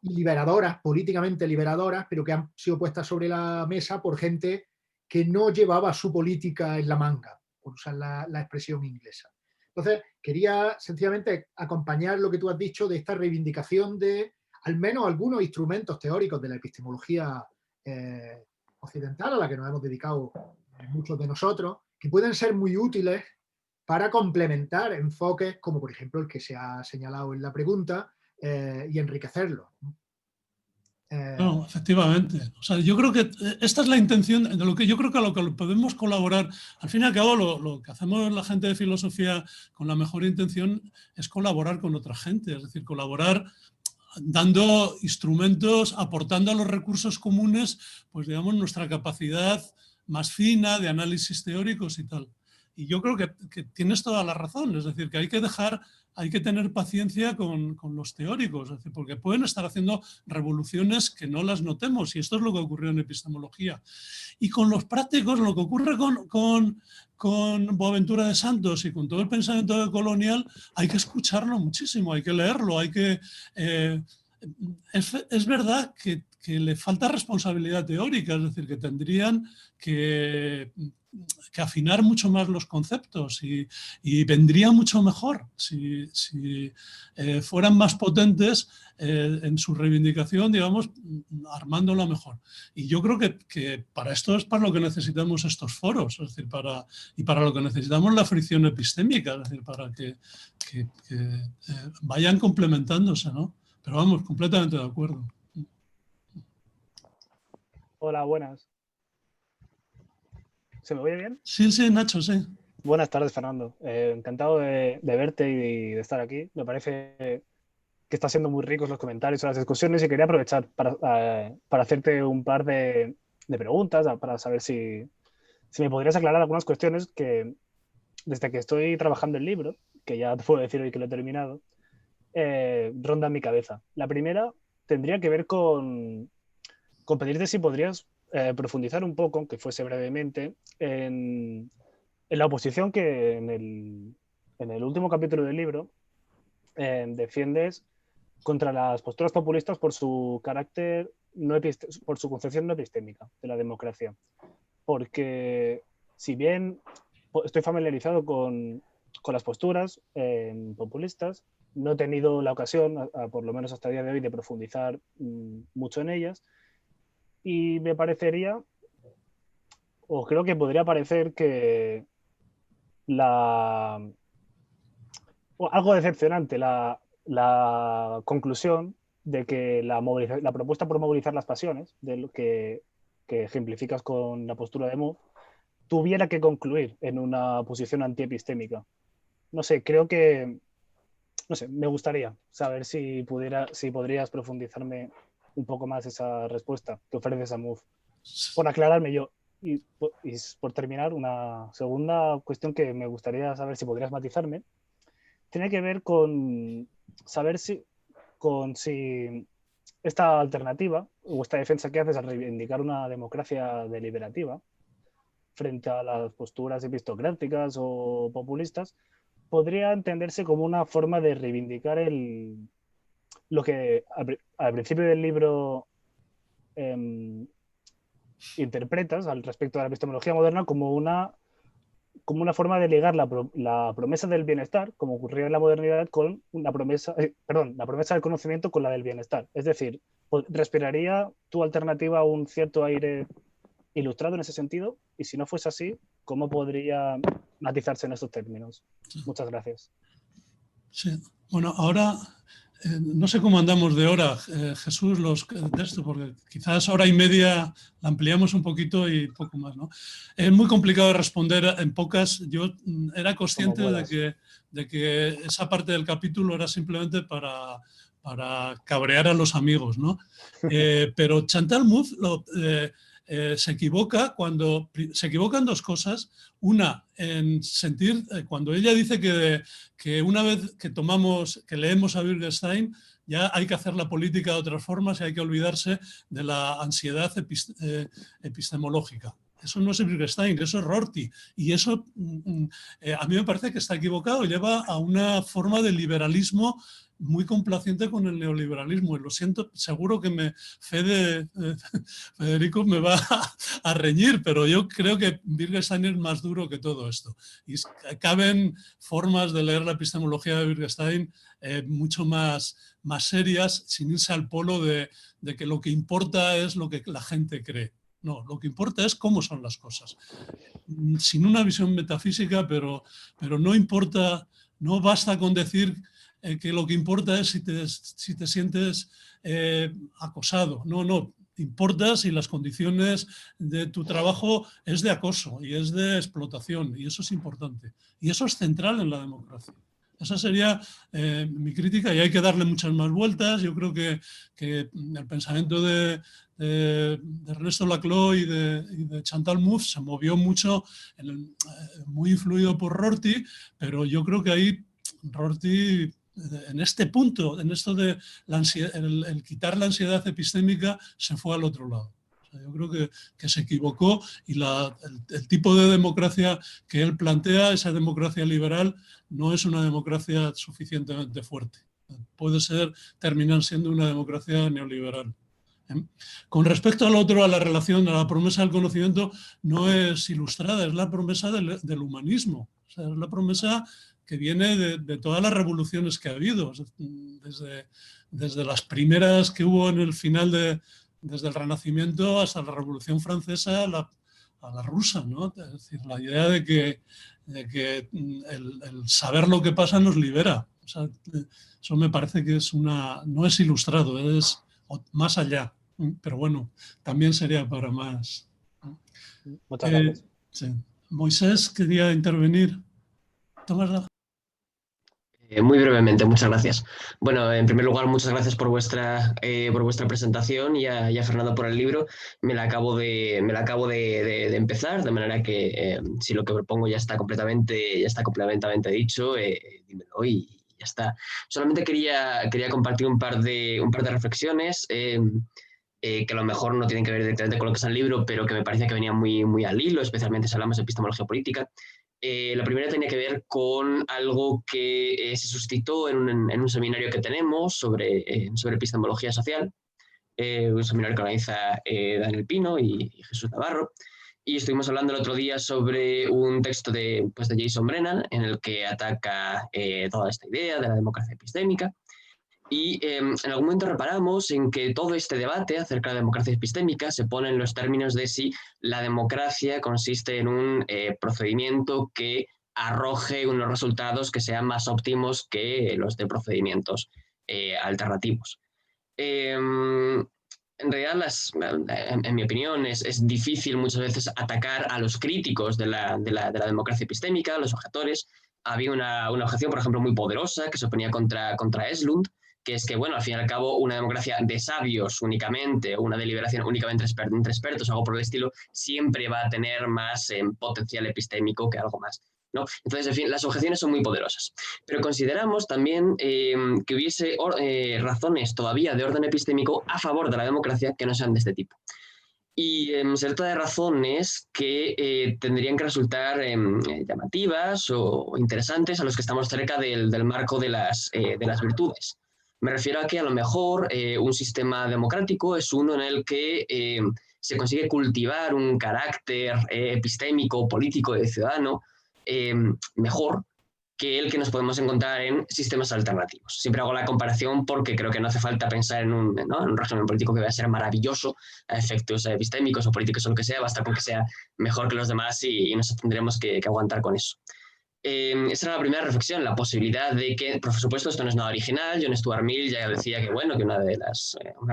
y liberadoras, políticamente liberadoras, pero que han sido puestas sobre la mesa por gente que no llevaba su política en la manga, por usar la expresión inglesa. Entonces, quería sencillamente acompañar lo que tú has dicho de esta reivindicación de al menos algunos instrumentos teóricos de la epistemología occidental, a la que nos hemos dedicado muchos de nosotros, que pueden ser muy útiles para complementar enfoques como, por ejemplo, el que se ha señalado en la pregunta, y enriquecerlo. No, efectivamente. O sea, yo creo que esta es la intención de lo que yo creo que a lo que podemos colaborar. Al fin y al cabo, lo que hacemos la gente de filosofía con la mejor intención es colaborar con otra gente, es decir, colaborar dando instrumentos, aportando a los recursos comunes, pues digamos, nuestra capacidad más fina de análisis teóricos y tal. Y yo creo que tienes toda la razón, es decir, que hay que tener paciencia con los teóricos, es decir, porque pueden estar haciendo revoluciones que no las notemos, y esto es lo que ocurrió en epistemología. Y con los prácticos, lo que ocurre con Boaventura de Santos y con todo el pensamiento colonial, hay que escucharlo muchísimo, hay que leerlo, hay que... es verdad que le falta responsabilidad teórica, es decir, que tendrían que afinar mucho más los conceptos y vendría mucho mejor si fueran más potentes en su reivindicación, digamos, armándola mejor. Y yo creo que para esto es para lo que necesitamos estos foros, es decir, para lo que necesitamos la fricción epistémica, es decir, para que vayan complementándose, ¿no? Pero vamos, completamente de acuerdo. Hola, buenas. ¿Se me oye bien? Sí, sí, Nacho, sí. Buenas tardes, Fernando. Encantado de verte y de estar aquí. Me parece que están siendo muy ricos los comentarios y las discusiones y quería aprovechar para hacerte un par de preguntas, para saber si me podrías aclarar algunas cuestiones que desde que estoy trabajando el libro, que ya te puedo decir hoy que lo he terminado, ronda en mi cabeza. La primera tendría que ver con pedirte si podrías profundizar un poco, aunque fuese brevemente, en la oposición que en el último capítulo del libro defiendes contra las posturas populistas por su carácter, por su concepción no epistémica de la democracia. Porque si bien estoy familiarizado con las posturas populistas, no he tenido la ocasión, por lo menos hasta el día de hoy, de profundizar mucho en ellas. Y me parecería, o creo que podría parecer que algo decepcionante la conclusión de que la propuesta por movilizar las pasiones, de lo que ejemplificas con la postura de Moore, tuviera que concluir en una posición antiepistémica. No sé, creo que, no sé, me gustaría saber si podrías profundizarme un poco más esa respuesta que ofreces a Moore, por aclararme yo. Y por terminar, una segunda cuestión que me gustaría saber si podrías matizarme, tiene que ver con saber si esta alternativa o esta defensa que haces al reivindicar una democracia deliberativa frente a las posturas epistocráticas o populistas podría entenderse como una forma de reivindicar lo que al principio del libro interpretas al respecto de la epistemología moderna como una como una forma de ligar la promesa del bienestar, como ocurría en la modernidad, con la promesa del conocimiento con la del bienestar. Es decir, ¿respiraría tu alternativa un cierto aire ilustrado en ese sentido? Y si no fuese así, ¿cómo podría matizarse en estos términos? Muchas gracias. Sí. Bueno, ahora no sé cómo andamos de hora, Jesús, de esto, porque quizás hora y media la ampliamos un poquito y poco más, ¿no? Es muy complicado responder en pocas. Yo era consciente de que esa parte del capítulo era simplemente para cabrear a los amigos, ¿no? Pero Chantal Mouffe se equivoca en dos cosas. Una, en sentir, cuando ella dice que una vez que leemos a Wittgenstein, ya hay que hacer la política de otras formas y hay que olvidarse de la ansiedad epistemológica. Eso no es Wittgenstein, eso es Rorty. Y eso a mí me parece que está equivocado, lleva a una forma de liberalismo muy complaciente con el neoliberalismo. Y lo siento, seguro que Federico me va a reñir, pero yo creo que Wittgenstein es más duro que todo esto. Y caben formas de leer la epistemología de Wittgenstein mucho más serias, sin irse al polo de que lo que importa es lo que la gente cree. No, lo que importa es cómo son las cosas. Sin una visión metafísica, pero no importa, no basta con decir que lo que importa es si te sientes acosado. No, importa si las condiciones de tu trabajo es de acoso y es de explotación, y eso es importante. Y eso es central en la democracia. Esa sería mi crítica, y hay que darle muchas más vueltas. Yo creo que el pensamiento de Ernesto Laclau y de Chantal Mouffe se movió mucho, muy influido por Rorty, pero yo creo que ahí Rorty, en este punto, en esto de el quitar la ansiedad epistémica, se fue al otro lado. O sea, yo creo que se equivocó, y el tipo de democracia que él plantea, esa democracia liberal, no es una democracia suficientemente fuerte. Puede terminar siendo una democracia neoliberal. Con respecto al otro, a la relación, a la promesa del conocimiento, no es ilustrada, es la promesa del humanismo. O sea, es la promesa que viene de todas las revoluciones que ha habido, desde las primeras que hubo en el final desde el Renacimiento hasta la Revolución Francesa, a la rusa, ¿no? Es decir, la idea de que el saber lo que pasa nos libera. O sea, eso me parece que no es ilustrado, es más allá. Pero bueno, también sería para más. Muchas gracias. Sí. Moisés quería intervenir. Tomás. Muy brevemente, muchas gracias. Bueno, en primer lugar, muchas gracias por vuestra presentación y a Fernando por el libro. Me la acabo de empezar, de manera que si lo que propongo ya está completamente dicho, dímelo y ya está. Solamente quería compartir un par de reflexiones que a lo mejor no tienen que ver directamente con lo que es el libro, pero que me parece que venían muy al hilo, especialmente si hablamos de epistemología política. La primera tenía que ver con algo que se suscitó en un seminario que tenemos sobre epistemología social, un seminario que organiza Daniel Pino y Jesús Navarro, y estuvimos hablando el otro día sobre un texto de Jason Brennan, en el que ataca toda esta idea de la democracia epistémica. Y en algún momento reparamos en que todo este debate acerca de la democracia epistémica se pone en los términos de si la democracia consiste en un procedimiento que arroje unos resultados que sean más óptimos que los de procedimientos alternativos. En realidad, en mi opinión, es difícil muchas veces atacar a los críticos de la democracia epistémica, a los objetores. Había una objeción, por ejemplo, muy poderosa que se oponía contra Eslund, que es que, bueno, al fin y al cabo, una democracia de sabios únicamente, o una deliberación únicamente entre expertos, algo por el estilo, siempre va a tener más potencial epistémico que algo más, ¿no? Entonces, en fin, las objeciones son muy poderosas. Pero consideramos también que hubiese razones todavía de orden epistémico a favor de la democracia que no sean de este tipo. Y se trata de razones que tendrían que resultar llamativas o interesantes a los que estamos cerca del marco de las virtudes. Me refiero a que a lo mejor un sistema democrático es uno en el que se consigue cultivar un carácter epistémico, político de ciudadano mejor que el que nos podemos encontrar en sistemas alternativos. Siempre hago la comparación porque creo que no hace falta pensar en un régimen político que va a ser maravilloso a efectos epistémicos o políticos o lo que sea, basta con que sea mejor que los demás y nos tendremos que aguantar con eso. Esa era la primera reflexión, la posibilidad de que, por supuesto, esto no es nada original. John Stuart Mill ya decía que, bueno, que una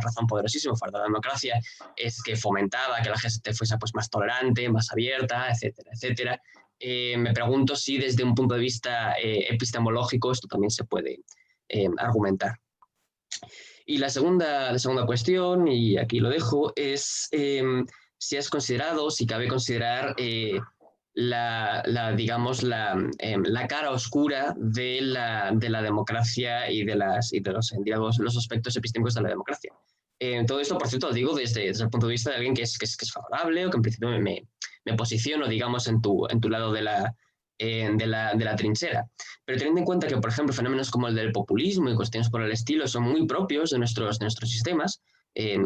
razón poderosísima para la democracia es que fomentaba que la gente fuese pues, más tolerante, más abierta, etcétera, etcétera. Me pregunto si desde un punto de vista epistemológico esto también se puede argumentar. Y la segunda cuestión, y aquí lo dejo, es si has considerado, si cabe considerar digamos, la cara oscura de la democracia y de los aspectos epistémicos de la democracia. Todo esto, por cierto, lo digo desde el punto de vista de alguien que es favorable o que en principio me posiciono, digamos, en tu lado de la trinchera. Pero teniendo en cuenta que, por ejemplo, fenómenos como el del populismo y cuestiones por el estilo son muy propios de nuestros sistemas,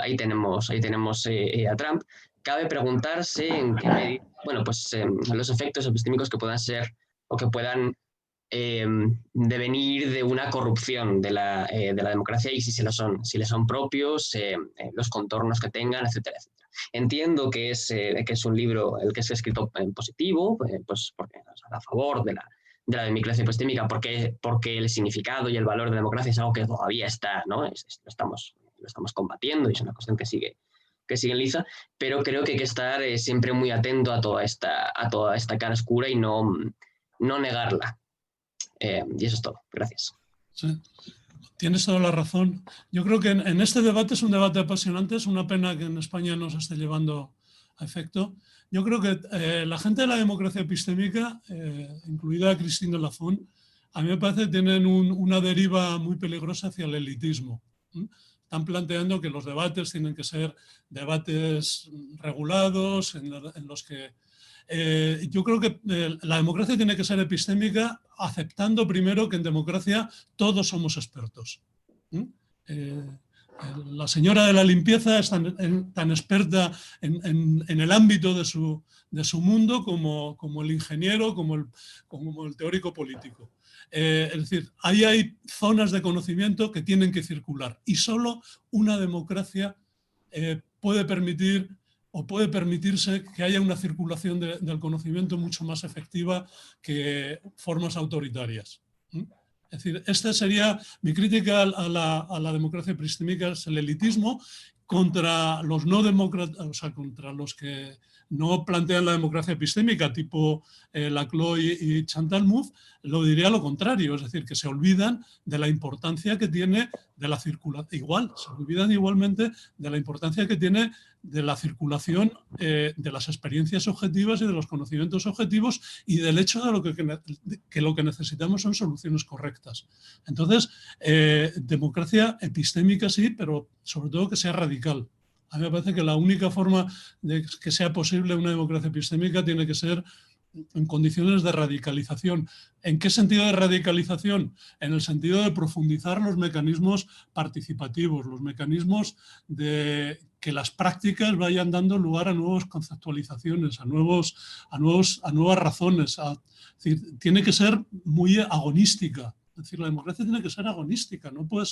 ahí tenemos a Trump, cabe preguntarse en qué medida, bueno, pues los efectos epistémicos que puedan ser o que puedan devenir de una corrupción de la democracia y si le son propios, los contornos que tengan, etcétera, etcétera. Entiendo que es un libro el que es escrito en positivo, pues porque a favor de la democracia epistémica, porque el significado y el valor de la democracia es algo que todavía está, ¿no? Lo estamos combatiendo y es una cuestión que sigue en liza, pero creo que hay que estar siempre muy atento a toda esta cara oscura y no negarla. Y eso es todo. Gracias. Sí. Tienes toda la razón. Yo creo que en este debate es un debate apasionante. Es una pena que en España no se esté llevando a efecto. Yo creo que la gente de la democracia epistémica, incluida Christine Lafon, a mí me parece que tienen una deriva muy peligrosa hacia el elitismo. Están planteando que los debates tienen que ser debates regulados, en los que yo creo que la democracia tiene que ser epistémica, aceptando primero que en democracia todos somos expertos. La señora de la limpieza es tan experta en el ámbito de su mundo como el ingeniero, como el teórico político. Es decir, ahí hay zonas de conocimiento que tienen que circular y solo una democracia puede permitirse que haya una circulación del conocimiento mucho más efectiva que formas autoritarias. Es decir, esta sería mi crítica a la democracia epistémica, es el elitismo contra los no demócratas, o sea, contra los que no plantean la democracia epistémica, tipo Laclau y Chantal Mouffe, lo diría lo contrario, es decir, que se olvidan de la importancia que tiene de la circulación, se olvidan igualmente de la importancia que tiene de la circulación de las experiencias objetivas y de los conocimientos objetivos y del hecho de que lo que necesitamos son soluciones correctas. Entonces, democracia epistémica sí, pero sobre todo que sea radical. A mí me parece que la única forma de que sea posible una democracia epistémica tiene que ser en condiciones de radicalización. ¿En qué sentido de radicalización? En el sentido de profundizar los mecanismos participativos, los mecanismos de que las prácticas vayan dando lugar a nuevas conceptualizaciones, a nuevas razones. Es decir, tiene que ser muy agonística. Es decir, la democracia tiene que ser agonística, no puede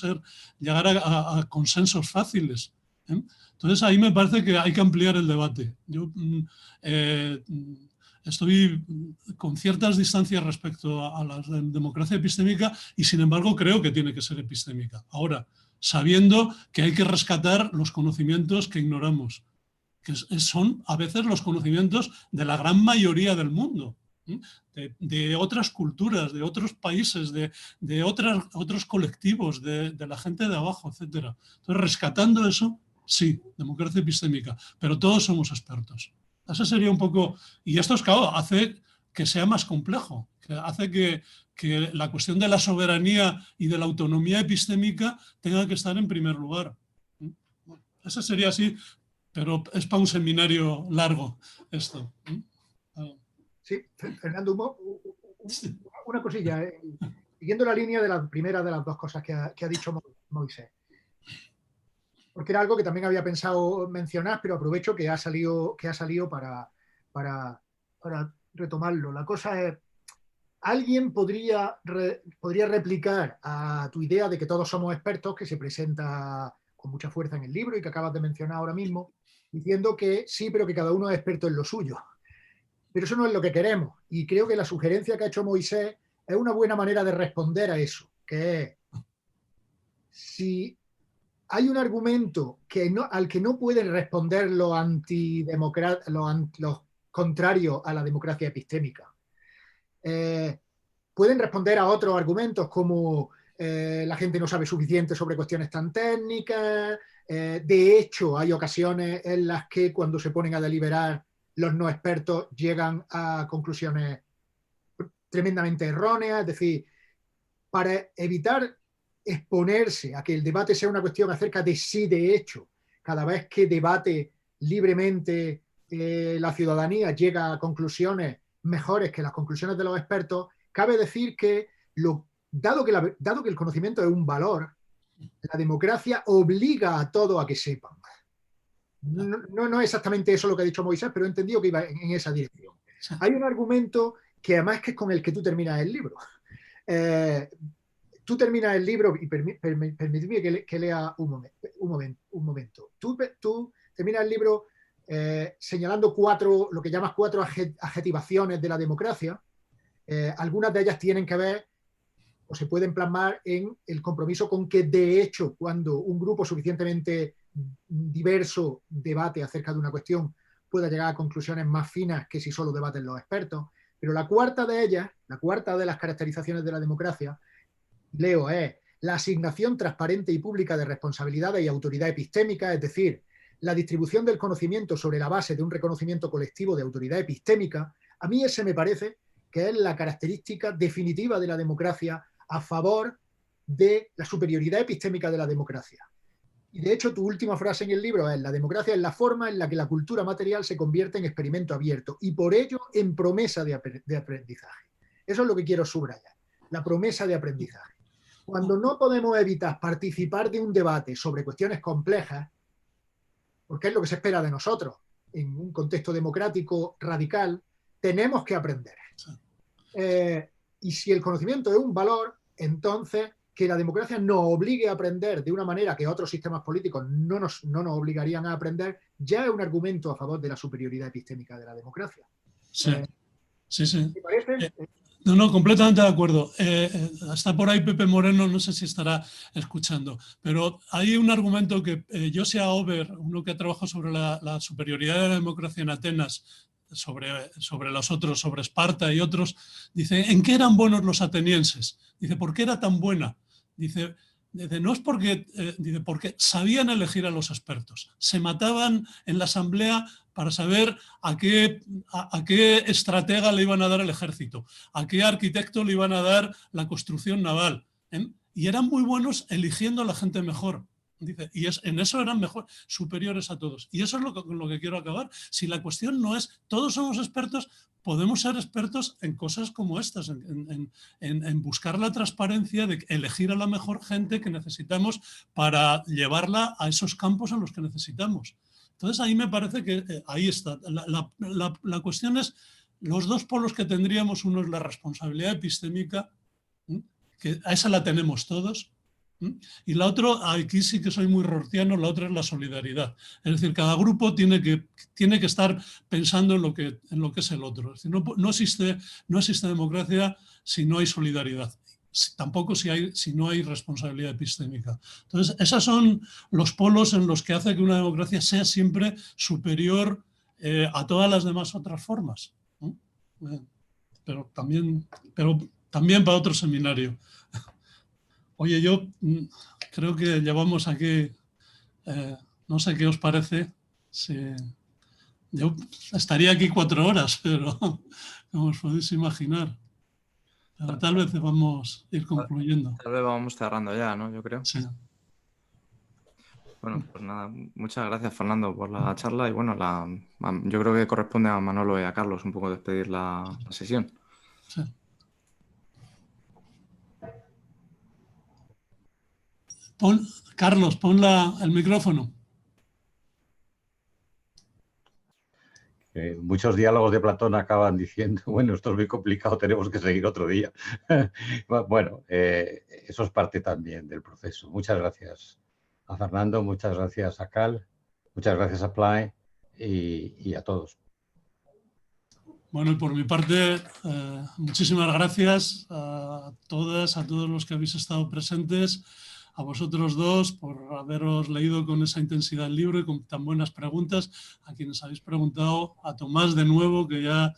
llegar a consensos fáciles. Entonces ahí me parece que hay que ampliar el debate. Yo estoy con ciertas distancias respecto a la democracia epistémica y sin embargo creo que tiene que ser epistémica. Ahora, sabiendo que hay que rescatar los conocimientos que ignoramos, que son a veces los conocimientos de la gran mayoría del mundo, de otras culturas, de otros países, de otros colectivos, de la gente de abajo, etc. Entonces, rescatando eso, sí, democracia epistémica, pero todos somos expertos. Eso sería un poco... Y esto, claro, hace que sea más complejo, que hace que la cuestión de la soberanía y de la autonomía epistémica tenga que estar en primer lugar. Eso sería así, pero es para un seminario largo esto. Sí, Fernando, una cosilla. Siguiendo la línea de la primera de las dos cosas que ha dicho Moisés. Porque era algo que también había pensado mencionar, pero aprovecho que ha salido para retomarlo. La cosa es, alguien podría replicar a tu idea de que todos somos expertos, que se presenta con mucha fuerza en el libro y que acabas de mencionar ahora mismo, diciendo que sí, pero que cada uno es experto en lo suyo. Pero eso no es lo que queremos. Y creo que la sugerencia que ha hecho Moisés es una buena manera de responder a eso, que es, si hay un argumento al que no pueden responder los contrarios a la democracia epistémica, pueden responder a otros argumentos como la gente no sabe suficiente sobre cuestiones tan técnicas. De hecho, hay ocasiones en las que cuando se ponen a deliberar los no expertos llegan a conclusiones tremendamente erróneas. Es decir, para evitar exponerse a que el debate sea una cuestión acerca de sí, de hecho, cada vez que debate libremente la ciudadanía llega a conclusiones mejores que las conclusiones de los expertos, cabe decir que dado que el conocimiento es un valor, la democracia obliga a todos a que sepan. No es exactamente eso lo que ha dicho Moisés, pero he entendido que iba en esa dirección. Hay un argumento que además que es con el que tú terminas el libro. Tú terminas el libro, y permitidme que lea un momento. Tú terminas el libro señalando lo que llamas cuatro adjetivaciones de la democracia. Algunas de ellas tienen que ver o se pueden plasmar en el compromiso con que, de hecho, cuando un grupo suficientemente diverso debate acerca de una cuestión, pueda llegar a conclusiones más finas que si solo debaten los expertos. Pero la cuarta de ellas, la cuarta de las caracterizaciones de la democracia, leo, es la asignación transparente y pública de responsabilidades y autoridad epistémica, es decir, la distribución del conocimiento sobre la base de un reconocimiento colectivo de autoridad epistémica. A mí ese me parece que es la característica definitiva de la democracia a favor de la superioridad epistémica de la democracia. Y de hecho, tu última frase en el libro es: la democracia es la forma en la que la cultura material se convierte en experimento abierto y por ello en promesa de aprendizaje. Eso es lo que quiero subrayar, la promesa de aprendizaje. Cuando no podemos evitar participar de un debate sobre cuestiones complejas, porque es lo que se espera de nosotros en un contexto democrático radical, tenemos que aprender. Y si el conocimiento es un valor, entonces que la democracia nos obligue a aprender de una manera que otros sistemas políticos no nos obligarían a aprender, ya es un argumento a favor de la superioridad epistémica de la democracia. Sí, sí. ¿Te parece? No, completamente de acuerdo. Está por ahí Pepe Moreno, no sé si estará escuchando, pero hay un argumento que Josiah Ober, uno que ha trabajado sobre la superioridad de la democracia en Atenas, sobre los otros, sobre Esparta y otros, dice, ¿en qué eran buenos los atenienses? Dice, ¿por qué era tan buena? Dice no es porque sabían elegir a los expertos, se mataban en la asamblea para saber a qué estratega le iban a dar el ejército, a qué arquitecto le iban a dar la construcción naval, ¿eh? Y eran muy buenos eligiendo a la gente mejor. Dice, y en eso eran superiores a todos. Y eso es con lo que quiero acabar. Si la cuestión no es, todos somos expertos, podemos ser expertos en cosas como estas, en buscar la transparencia de elegir a la mejor gente que necesitamos para llevarla a esos campos en los que necesitamos. Entonces ahí me parece que ahí está. La cuestión es, los dos polos que tendríamos, uno es la responsabilidad epistémica, que a esa la tenemos todos, y la otra, aquí sí que soy muy rortiano, la otra es la solidaridad. Es decir, cada grupo tiene que estar pensando en lo que es el otro. Es decir, no existe democracia si no hay solidaridad. Tampoco si no hay responsabilidad epistémica. Entonces, esos son los polos en los que hace que una democracia sea siempre superior a todas las demás otras formas. Pero también para otro seminario. Oye, yo creo que llevamos aquí, no sé qué os parece, yo estaría aquí 4 horas, pero como os podéis imaginar. Pero tal vez vamos a ir concluyendo. Tal vez vamos cerrando ya, ¿no? Yo creo. Sí. Bueno, pues nada, muchas gracias, Fernando, por la charla y bueno, yo creo que corresponde a Manolo y a Carlos un poco despedir la sesión. Sí. Carlos, pon el micrófono. Muchos diálogos de Platón acaban diciendo, bueno, esto es muy complicado, tenemos que seguir otro día. Bueno, eso es parte también del proceso. Muchas gracias a Fernando, muchas gracias a Cal, muchas gracias a Play y a todos. Bueno, y por mi parte, muchísimas gracias a todas, a todos los que habéis estado presentes, a vosotros dos por haberos leído con esa intensidad el libro y con tan buenas preguntas, a quienes habéis preguntado, a Tomás de nuevo, que ya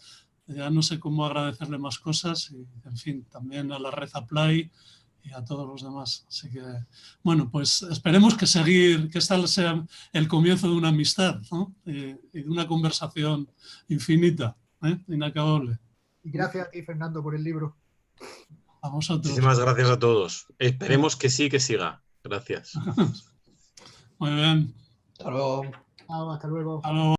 no sé cómo agradecerle más cosas, y en fin, también a la Red Apply y a todos los demás. Así que, bueno, pues esperemos que esta sea el comienzo de una amistad, ¿no? Y de una conversación infinita. Inacabable. Y gracias a ti, Fernando, por el libro. A vosotros. Muchísimas gracias a todos. Esperemos que sí, que siga. Gracias. Muy bien. Hasta luego. Hasta luego. Hasta luego.